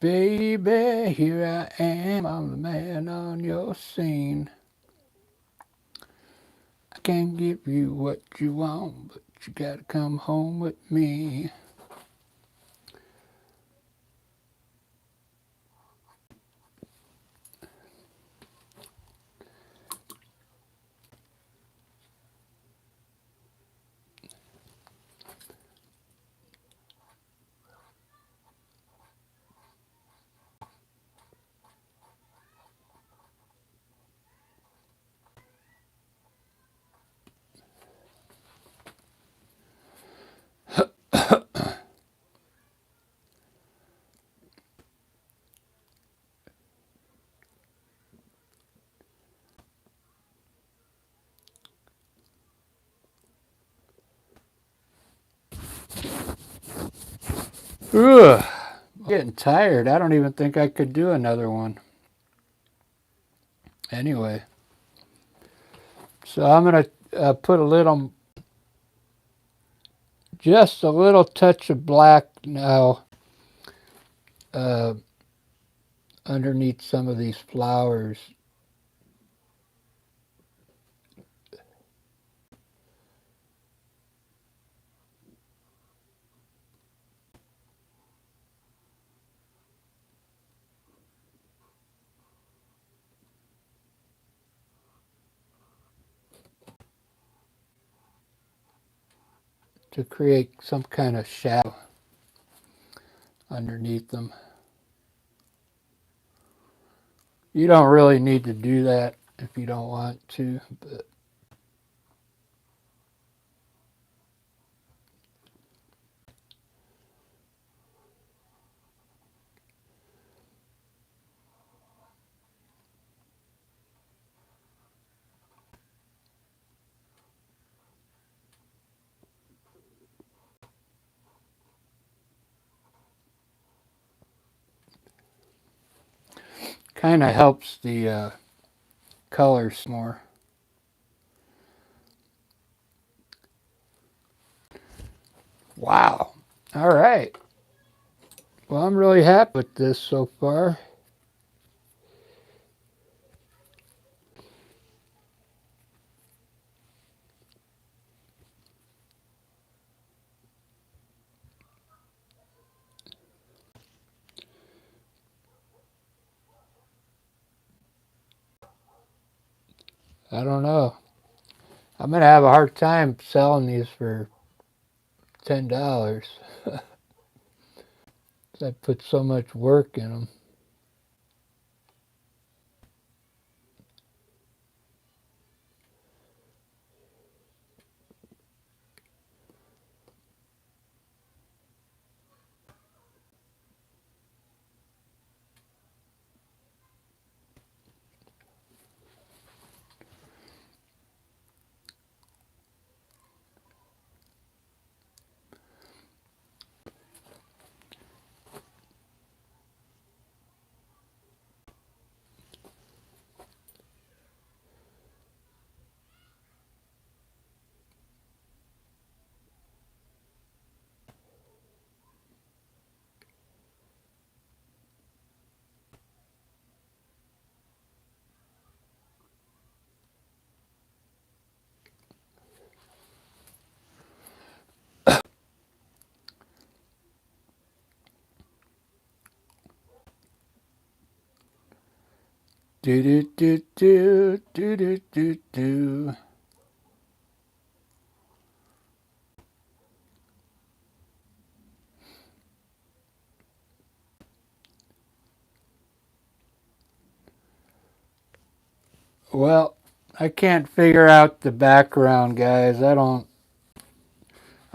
Baby, here I am, I'm the man on your scene. I can't give you what you want, but you gotta come home with me. Ugh, I'm getting tired. I don't even think I could do another one. Anyway, so I'm gonna put just a little touch of black now uh, underneath some of these flowers. To create some kind of shadow underneath them. You don't really need to do that if you don't want to, but kind of helps the colors more. Wow. All right. Well, I'm really happy with this so far. I don't know. I'm going to have a hard time selling these for $10. I put so much work in them. Do do do do do do do do. Well, I can't figure out the background, guys. I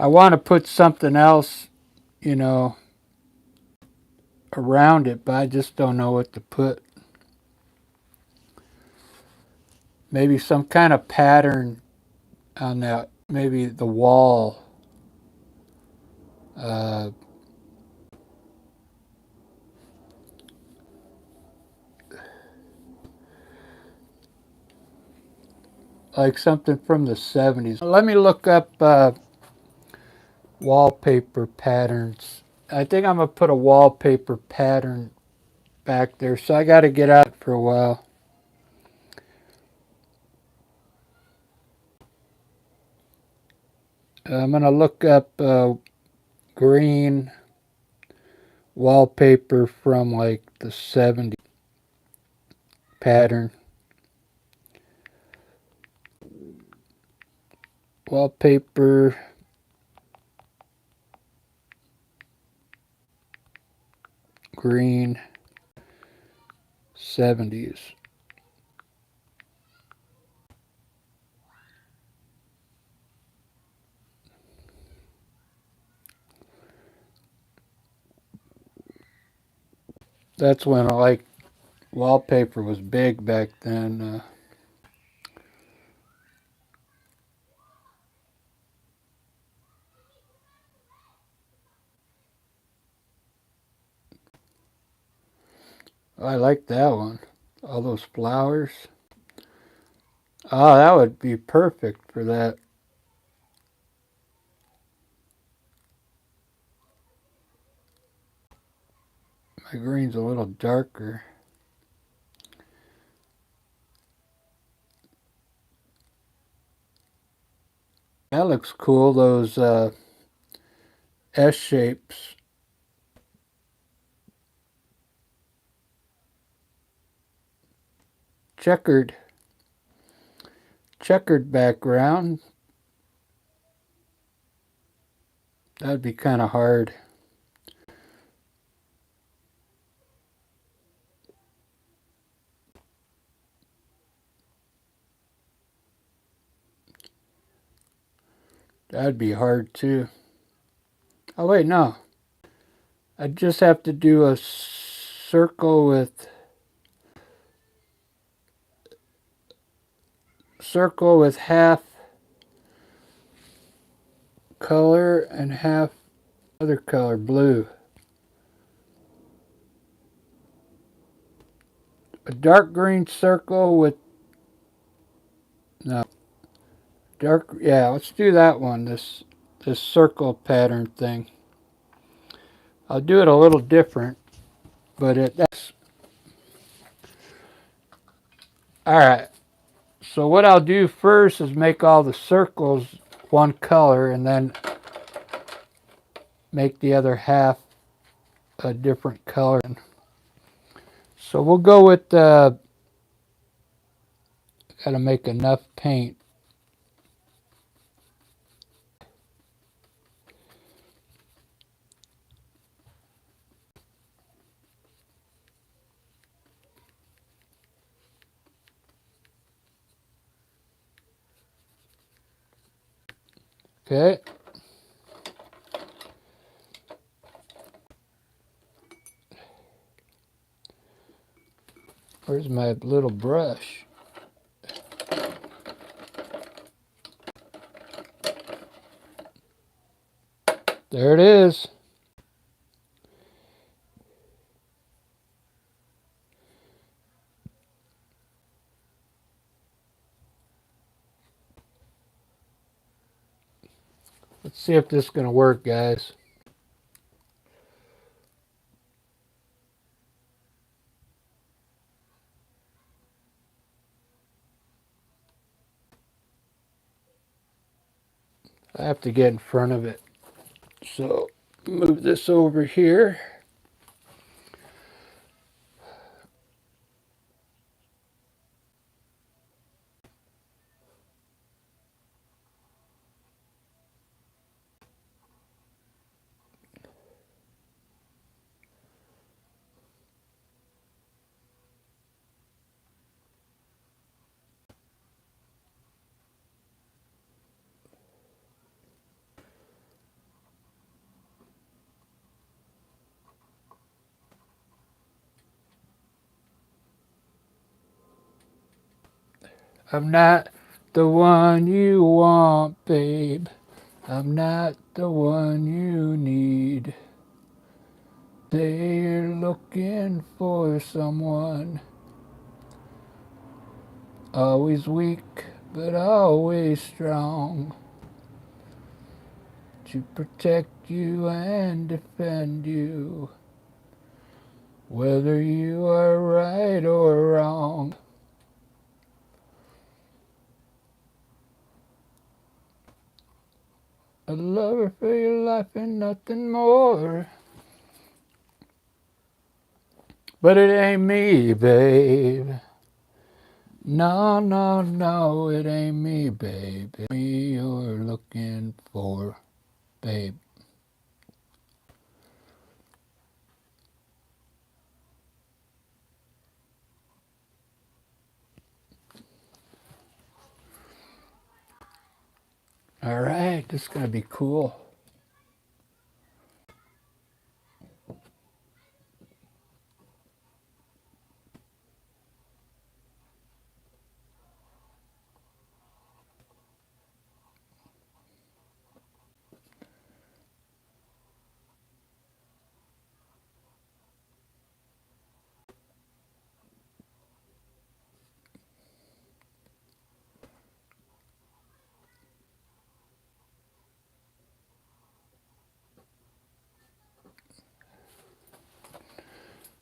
want to put something else, you know, around it, but I just don't know what to put. Maybe some kind of pattern on that, maybe the wall. Uh, like something from the 70s. Let me look up wallpaper patterns. I think I'm going to put a wallpaper pattern back there, so I got to get out for a while. I'm going to look up green wallpaper from like the 70s pattern. Wallpaper. Green 70s. That's when like wallpaper was big back then. I like that one. All those flowers. Oh, that would be perfect for that. My green's a little darker. That looks cool, those S shapes. Checkered background. That'd be kind of hard. That'd be hard too. Oh wait, no. I just have to do a circle with half color and half other color, blue. A dark green circle with, no, dark, yeah, let's do that one, this circle pattern thing. I'll do it a little different, but that's, alright. So what I'll do first is make all the circles one color and then make the other half a different color. So we'll go with, gotta make enough paint. Okay. Where's my little brush? There it is. Let's see if this is going to work, guys. I have to get in front of it. So move this over here. I'm not the one you want, babe. I'm not the one you need. Say you're looking for someone. Always weak, but always strong. To protect you and defend you. Whether you are right or wrong. A lover for your life and nothing more. But it ain't me, babe. No, no, no, it ain't me, babe. It's me you're looking for, babe. All right, this is going to be cool.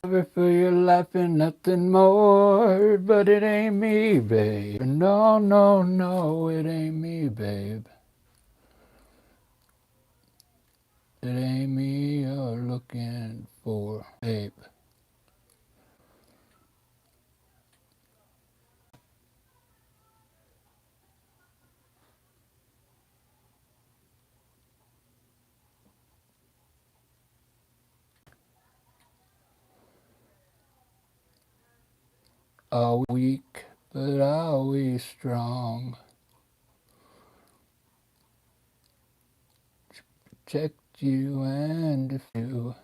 Lover for your life and nothing more. But it ain't me, babe. No, no, no, it ain't me, babe. It ain't me you're looking for, babe. Always weak, but always strong. Protect you and defend you.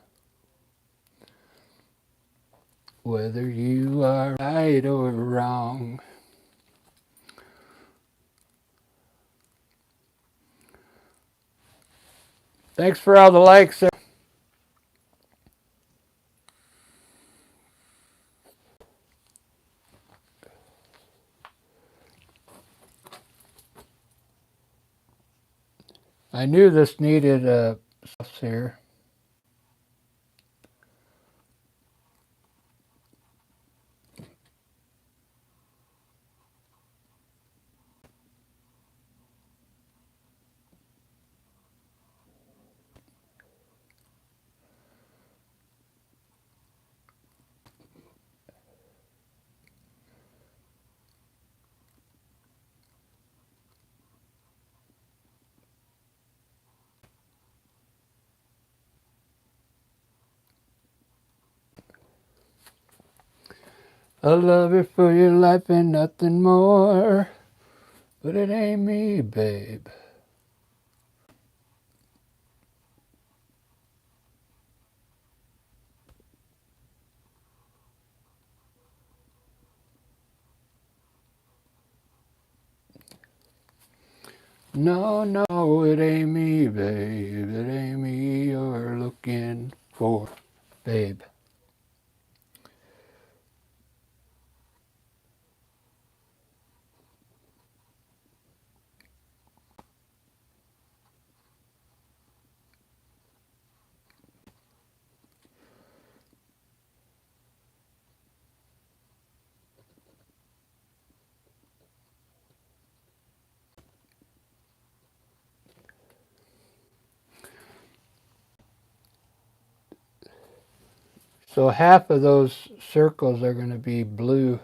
Whether you are right or wrong. Thanks for all the likes. I knew this needed a sauce here. A lover for your life and nothing more. But it ain't me, babe. No, no, it ain't me, babe. It ain't me you're looking for, babe. So half of those circles are going to be blue,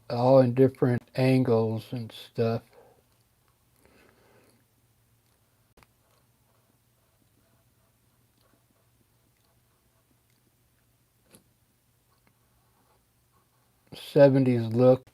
all in different angles and stuff. '70s look.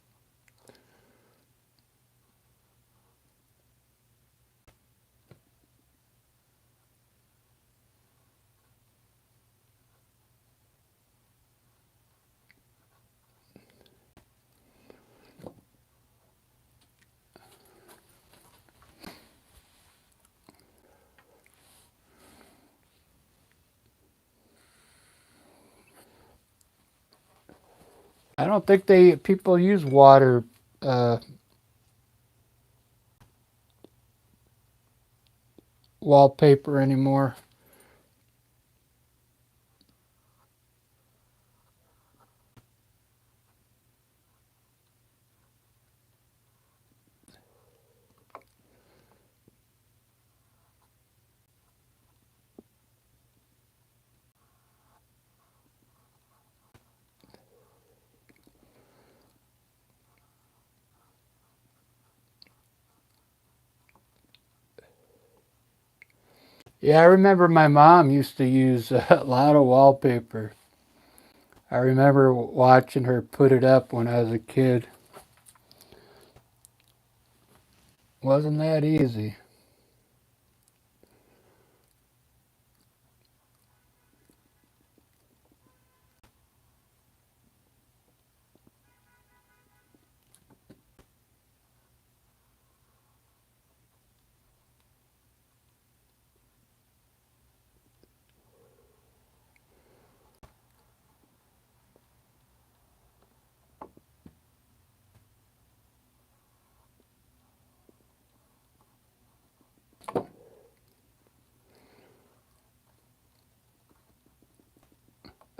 don't think people use water wallpaper anymore. Yeah, I remember my mom used to use a lot of wallpaper. I remember watching her put it up when I was a kid. Wasn't that easy?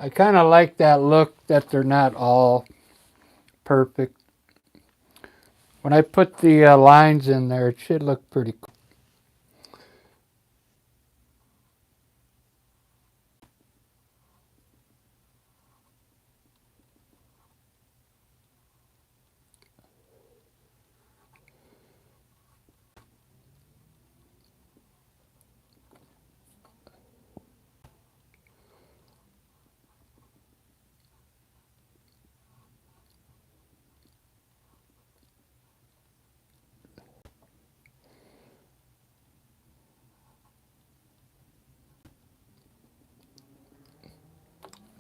I kind of like that look that they're not all perfect. When I put the lines in there, it should look pretty cool.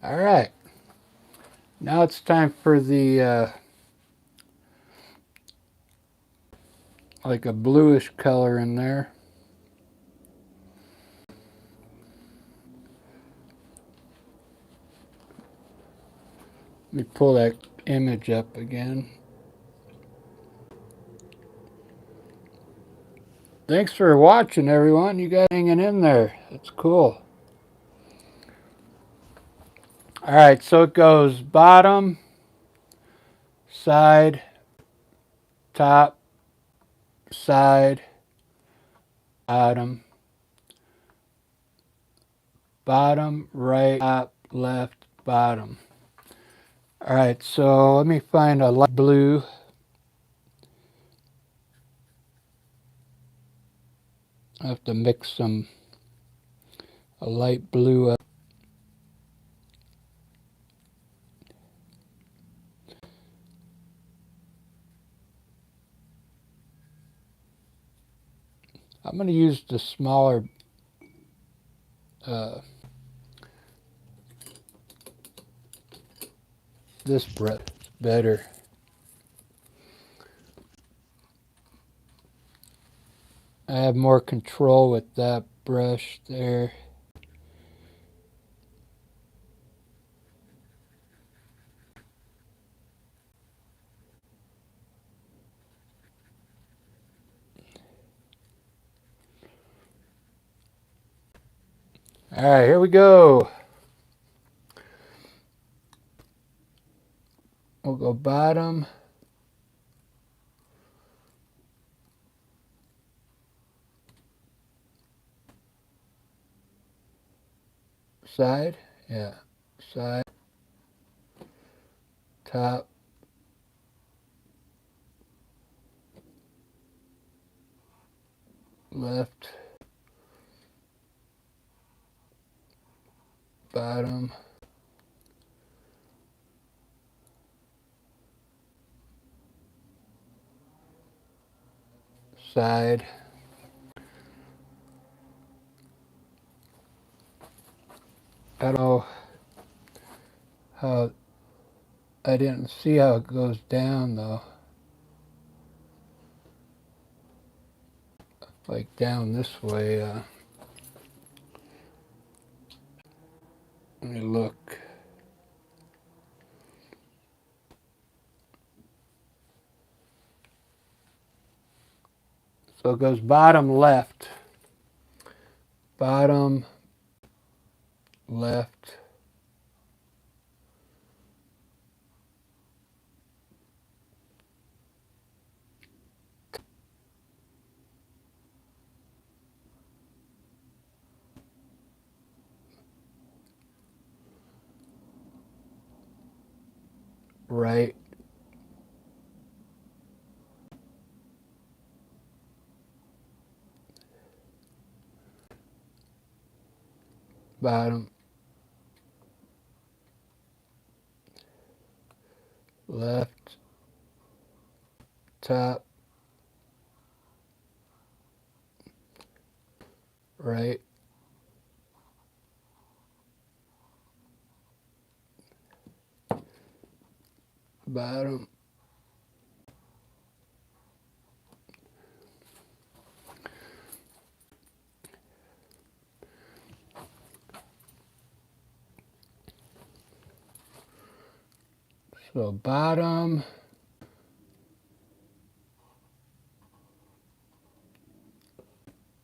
All right. Now it's time for the like a bluish color in there. Let me pull that image up again. Thanks for watching, everyone. You guys hanging in there. That's cool. All right, so it goes bottom, side, top, side, bottom, bottom, right, top, left, bottom. All right, so let me find a light blue. I have to mix a light blue up. I'm going to use the smaller this brush. It's better. I have more control with that brush there. All right, here we go. We'll go bottom, side, yeah, side, top, left, bottom, side. I don't know how, I didn't see how it goes down though. Like down this way. Let me look. So it goes bottom left, bottom left, right, bottom, left, top, right, bottom. So bottom,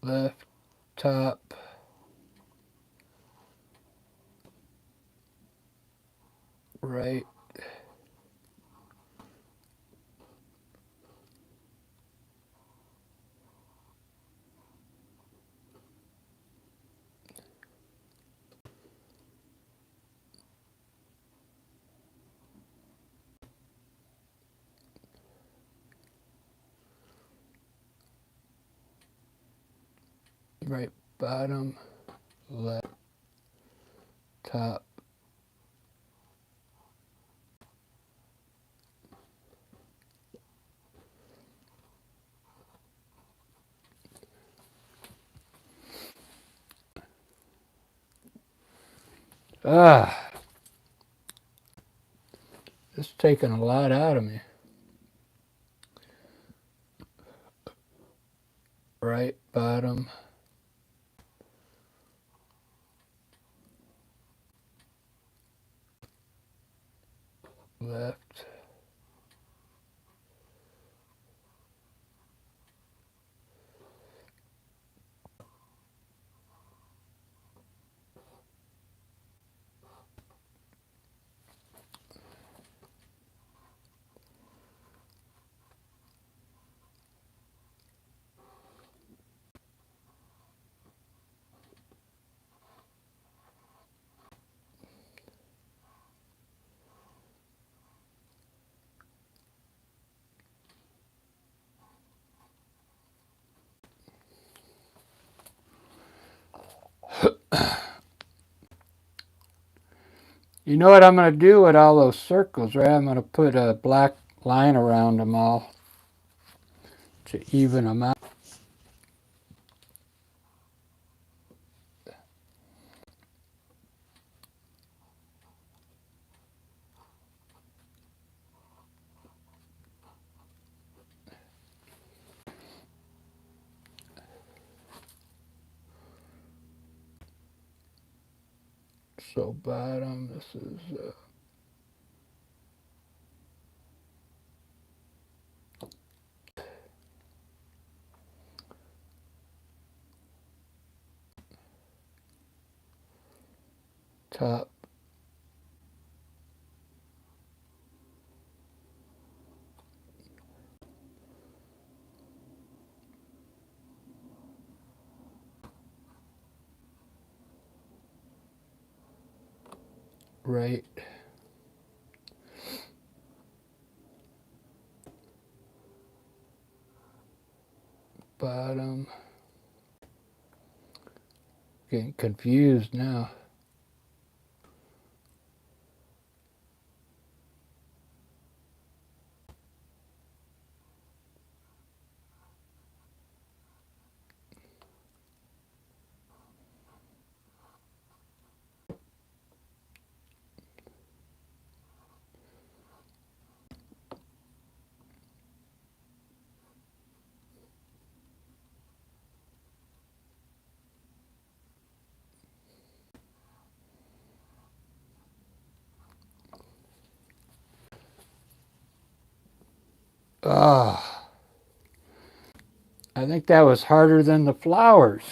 left, top, right, right, bottom, left, top. Ah, it's taking a lot out of me. Right, bottom, left, You know what I'm going to do with all those circles, right? I'm going to put a black line around them all to even them out. So bottom, this is top, right, bottom. Getting confused now. Ah, I think that was harder than the flowers.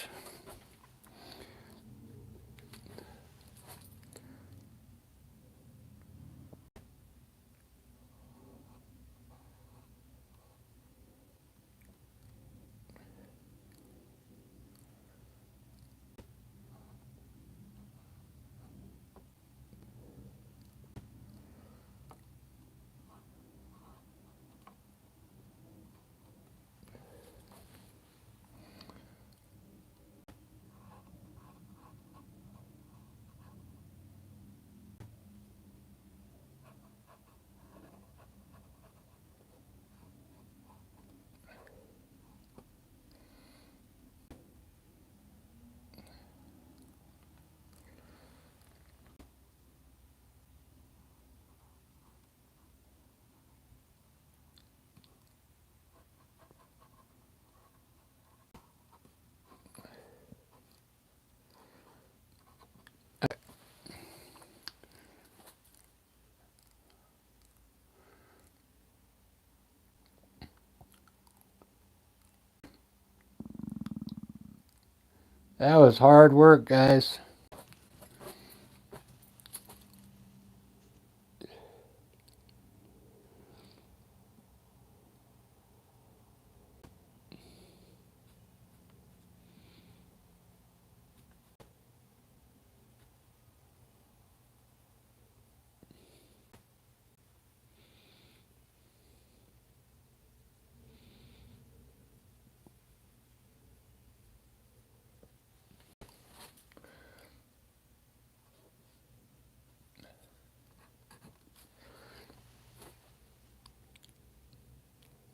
That was hard work, guys.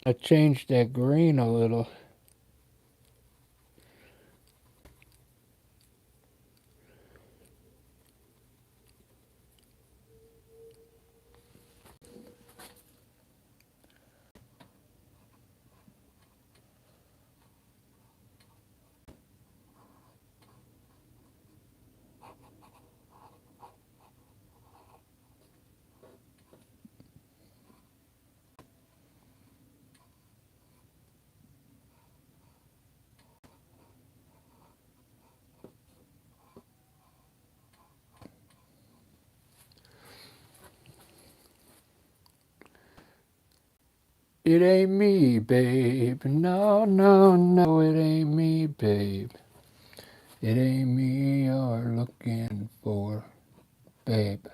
I changed that green a little. It ain't me, babe. No, no, no, it ain't me, babe. It ain't me you're looking for, babe.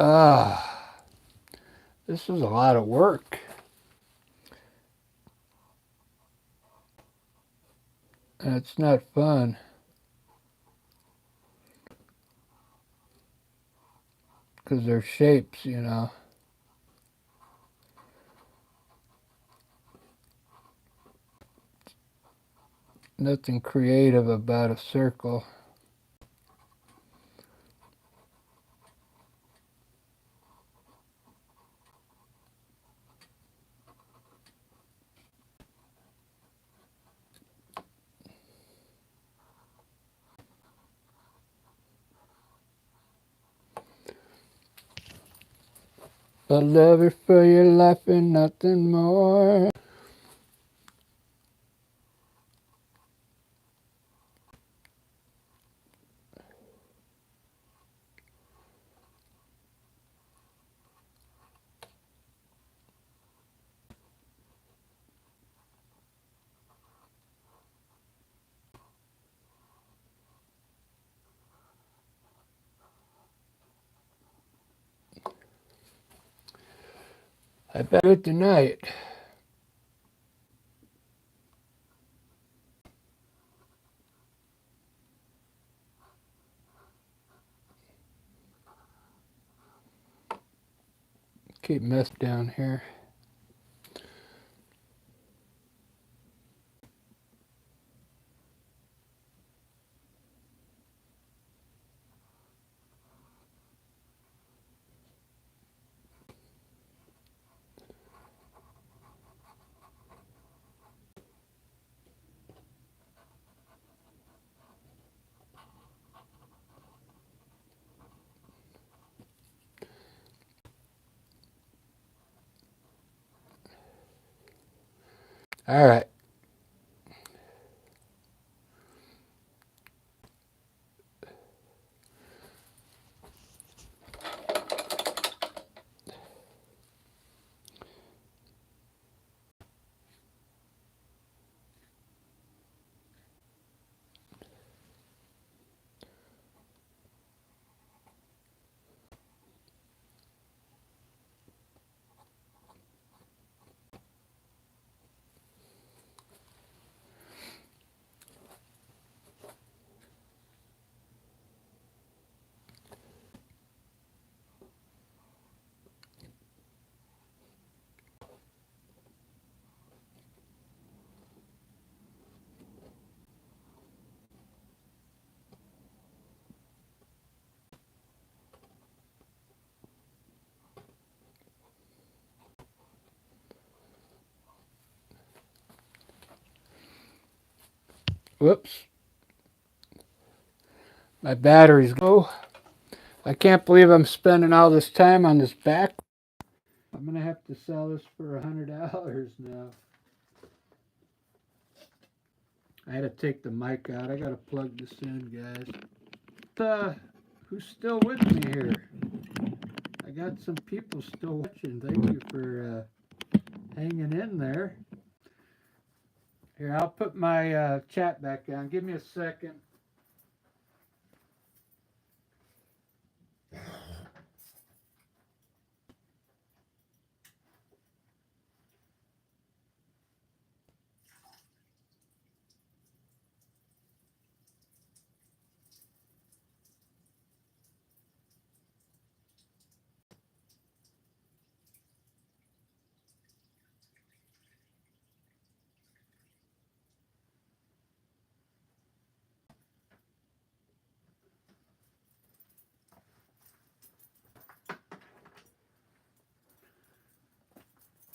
Ah, this is a lot of work. And it's not fun. Because they're shapes, you know. Nothing creative about a circle. I love her for your life and nothing more. I bet it tonight. Keep mess down here. All right. Whoops. My battery's low. I can't believe I'm spending all this time on this back. I'm going to have to sell this for $100 now. I had to take the mic out. I got to plug this in, guys. Who's still with me here? I got some people still watching. Thank you for hanging in there. Here, I'll put my chat back on. Give me a second.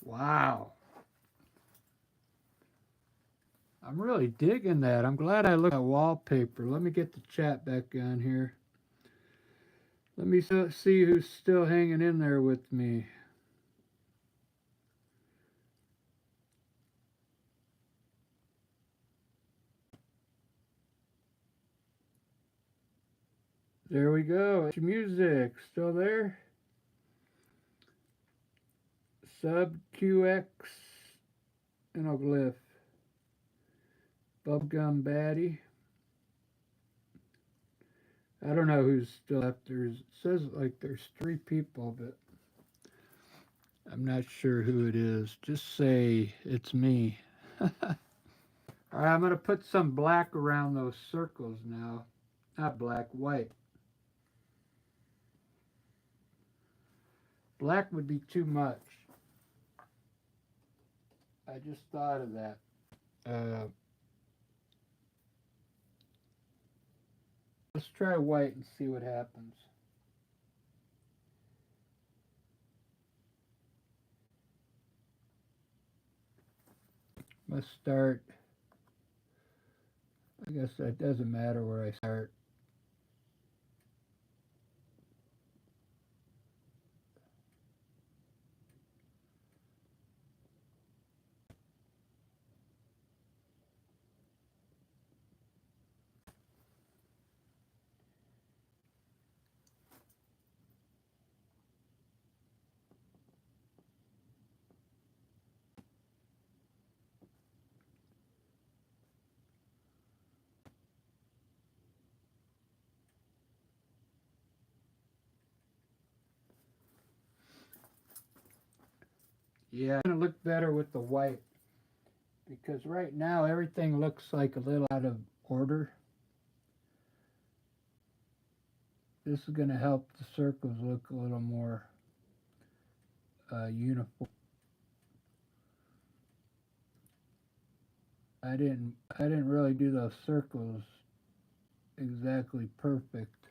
Wow. I'm really digging that. I'm glad I looked at wallpaper. Let me get the chat back on here. Let me see who's still hanging in there with me. There we go. Music still there? Sub QX Inoglyph. Bubblegum Baddie. I don't know who's still left. It says like there's 3 people, but I'm not sure who it is. Just say it's me. All right, I'm going to put some black around those circles now. Not black, white. Black would be too much. I just thought of that. Let's try white and see what happens. Let's start. I guess that doesn't matter where I start. Yeah, it's going to look better with the white because right now everything looks like a little out of order. This is going to help the circles look a little more uniform. I didn't really do those circles exactly perfect,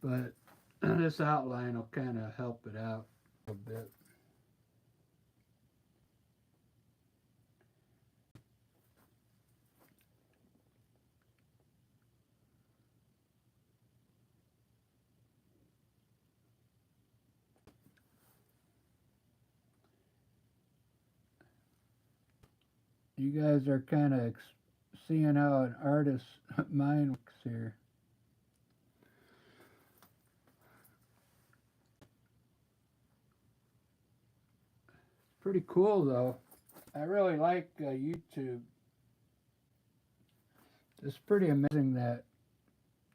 but this outline will kind of help it out a bit. You guys are kind of seeing how an artist's mind works here. Pretty cool though. I really like YouTube. It's pretty amazing that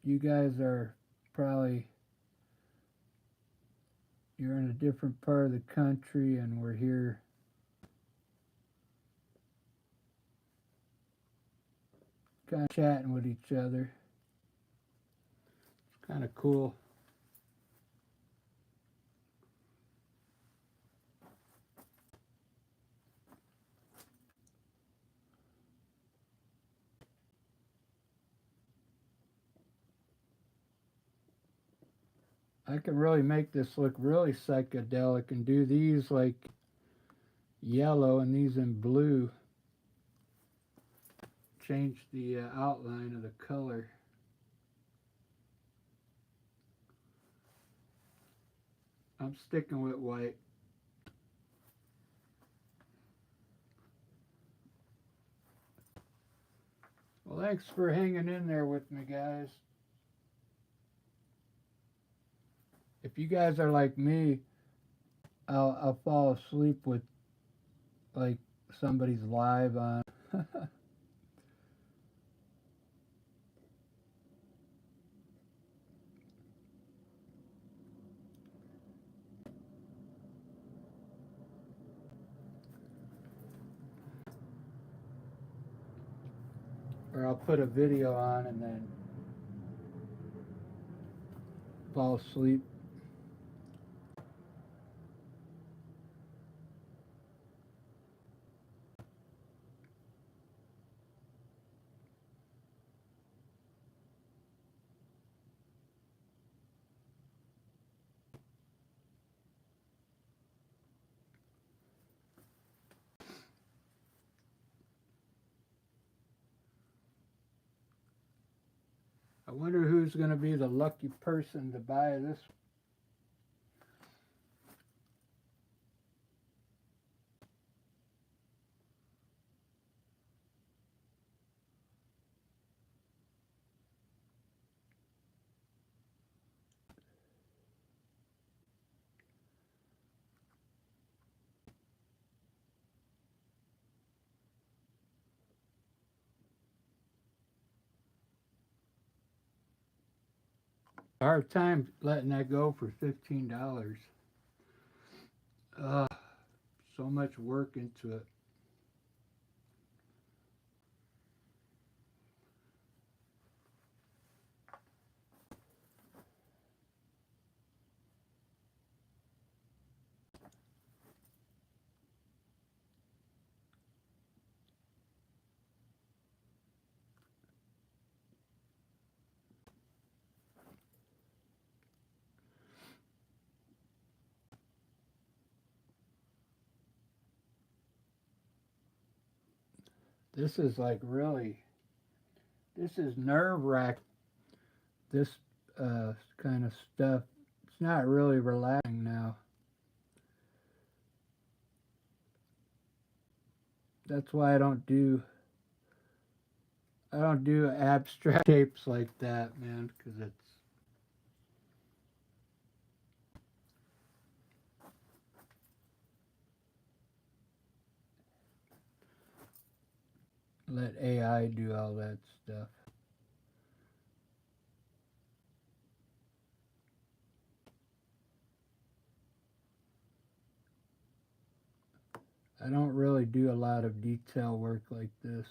you guys are probably, you're in a different part of the country and we're here kind of chatting with each other. It's kind of cool. I can really make this look really psychedelic and do these like yellow and these in blue. Change the outline of the color. I'm sticking with white. Well, thanks for hanging in there with me, guys. If you guys are like me, I'll fall asleep with like somebody's live on. Or I'll put a video on and then fall asleep. I wonder who's going to be the lucky person to buy this. Hard time letting that go for $15. So much work into it. This is like really, this is nerve-wracking. This kind of stuff. It's not really relaxing now. That's why I don't do abstract shapes like that, man, because it's let AI do all that stuff. I don't really do a lot of detail work like this.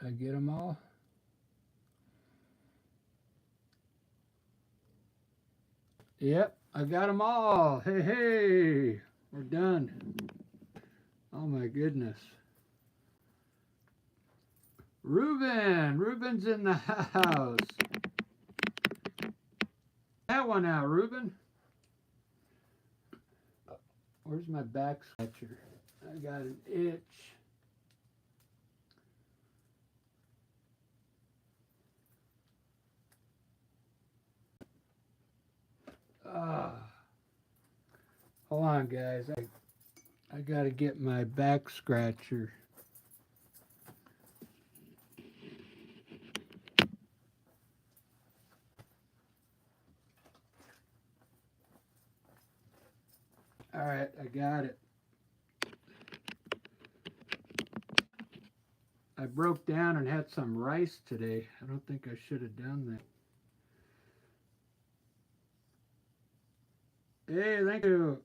Did I get them all? Yep, I got them all. Hey, hey, we're done. Oh my goodness. Ruben's in the house. That one out, Ruben. Where's my back scratcher? I got an itch. Hold on, guys. I gotta get my back scratcher. All right, I got it. I broke down and had some rice today. I don't think I should have done that. Hey, thank you.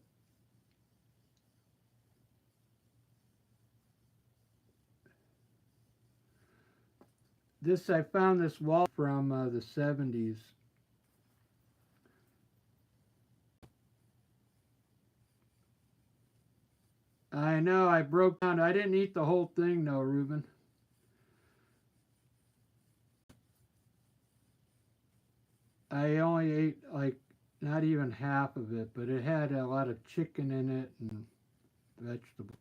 I found this wall from the 70s. I know, I broke down. I didn't eat the whole thing, though, Ruben. I only ate like not even half of it, but it had a lot of chicken in it and vegetables.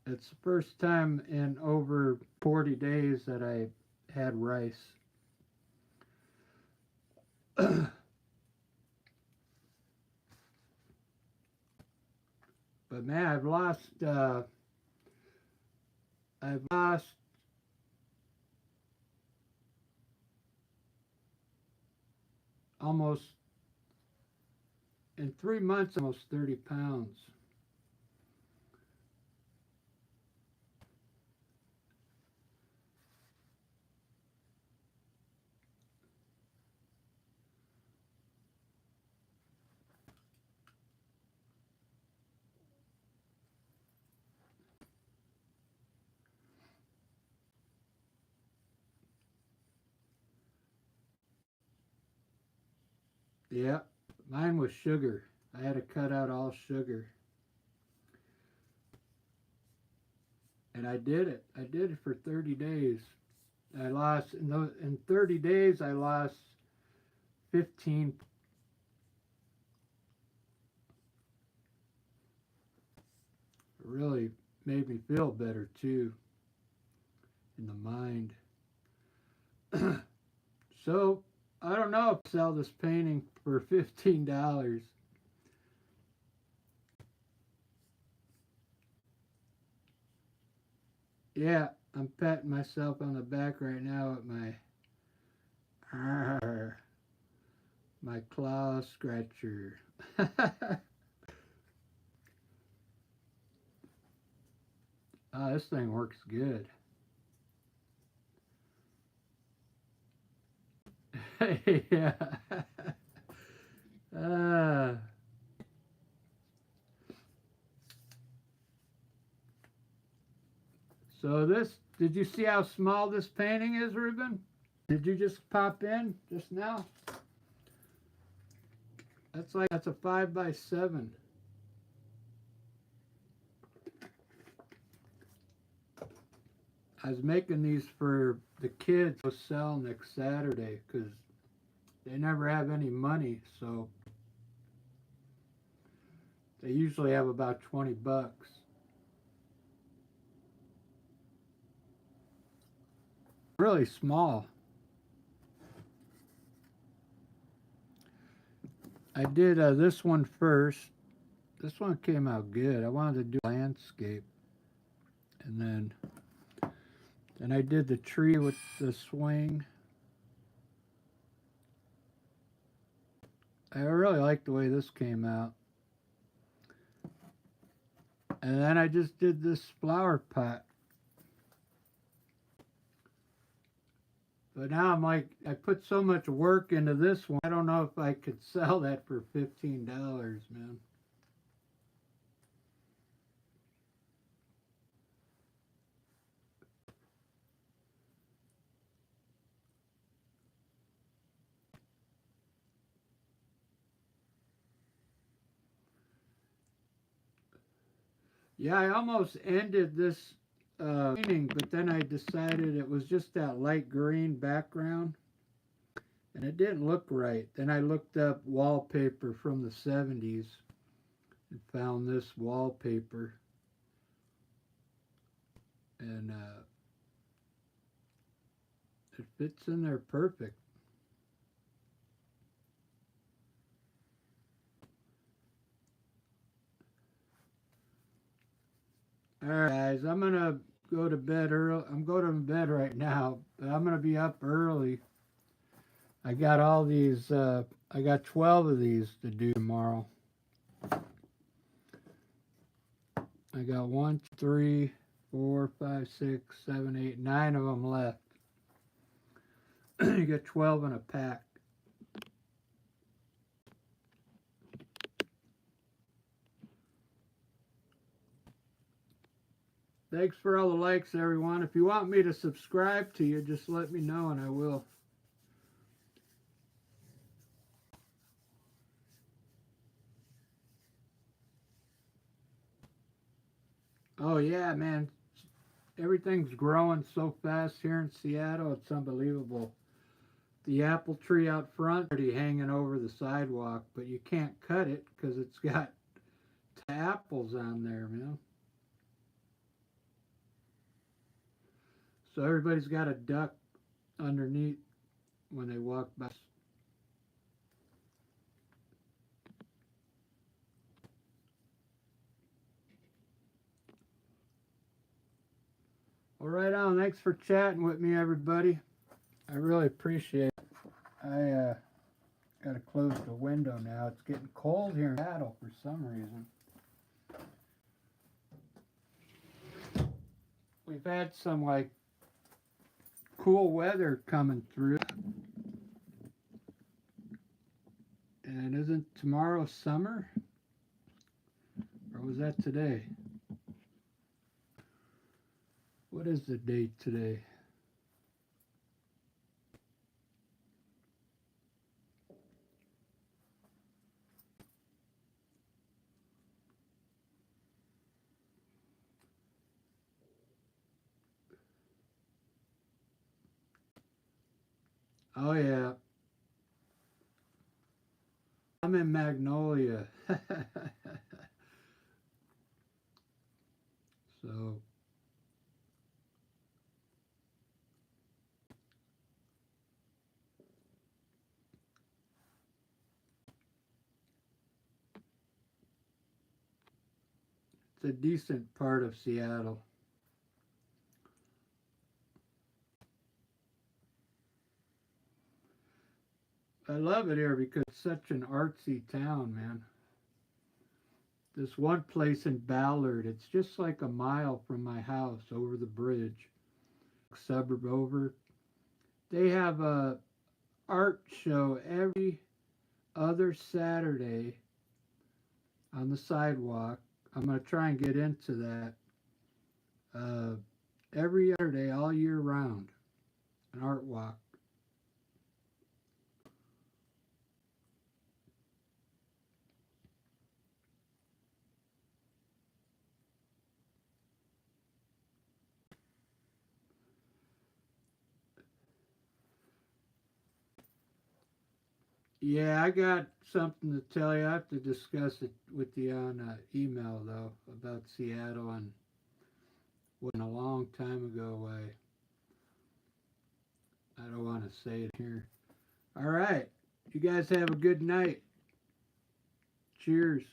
It's the first time in over 40 days that I had rice. But man, I've lost almost in 3 months, almost 30 pounds. Yeah, mine was sugar. I had to cut out all sugar. And I did it. I did it for 30 days. I lost, in 30 days, I lost 15. It really made me feel better too in the mind. So, I don't know if I sell this painting for $15. Yeah, I'm patting myself on the back right now with my claw scratcher. Oh, this thing works good. Yeah. Uh, so did you see how small this painting is, Ruben? Did you just pop in just now? That's a 5 by 7. I was making these for the kids to sell next Saturday because they never have any money, so they usually have about 20 bucks. Really small. I did this one first. This one came out good. I wanted to do landscape, and then I did the tree with the swing. I really like the way this came out. And then I just did this flower pot. But now I'm like, I put so much work into this one. I don't know if I could sell that for $15, man. Yeah, I almost ended this painting, but then I decided it was just that light green background, and it didn't look right. Then I looked up wallpaper from the 70s and found this wallpaper, and it fits in there perfect. All right, guys, I'm gonna go to bed early. I'm going to bed right now, but I'm gonna be up early. I got all these. I got 12 of these to do tomorrow. I got 1, 2, 3, 4, 5, 6, 7, 8, 9 of them left. You get 12 in a pack. Thanks for all the likes, everyone. If you want me to subscribe to you, just let me know and I will. Oh, yeah, man. Everything's growing so fast here in Seattle. It's unbelievable. The apple tree out front already hanging over the sidewalk, but you can't cut it because it's got apples on there, man. So everybody's got a duck underneath when they walk by. Well, right on. Thanks for chatting with me, everybody. I really appreciate it. I got to close the window now. It's getting cold here in Seattle for some reason. We've had some like cool weather coming through. And isn't tomorrow summer? Or was that today? What is the date today? Oh, yeah. I'm in Magnolia. So, it's a decent part of Seattle. I love it here because it's such an artsy town, man. This one place in Ballard, it's just like a mile from my house over the bridge, suburb over. They have a art show every other Saturday on the sidewalk. I'm going to try and get into that uh, every Saturday all year round, an art walk. Yeah, I got something to tell you. I have to discuss it with you on email, though, about Seattle and when a long time ago. I don't want to say it here. All right. You guys have a good night. Cheers.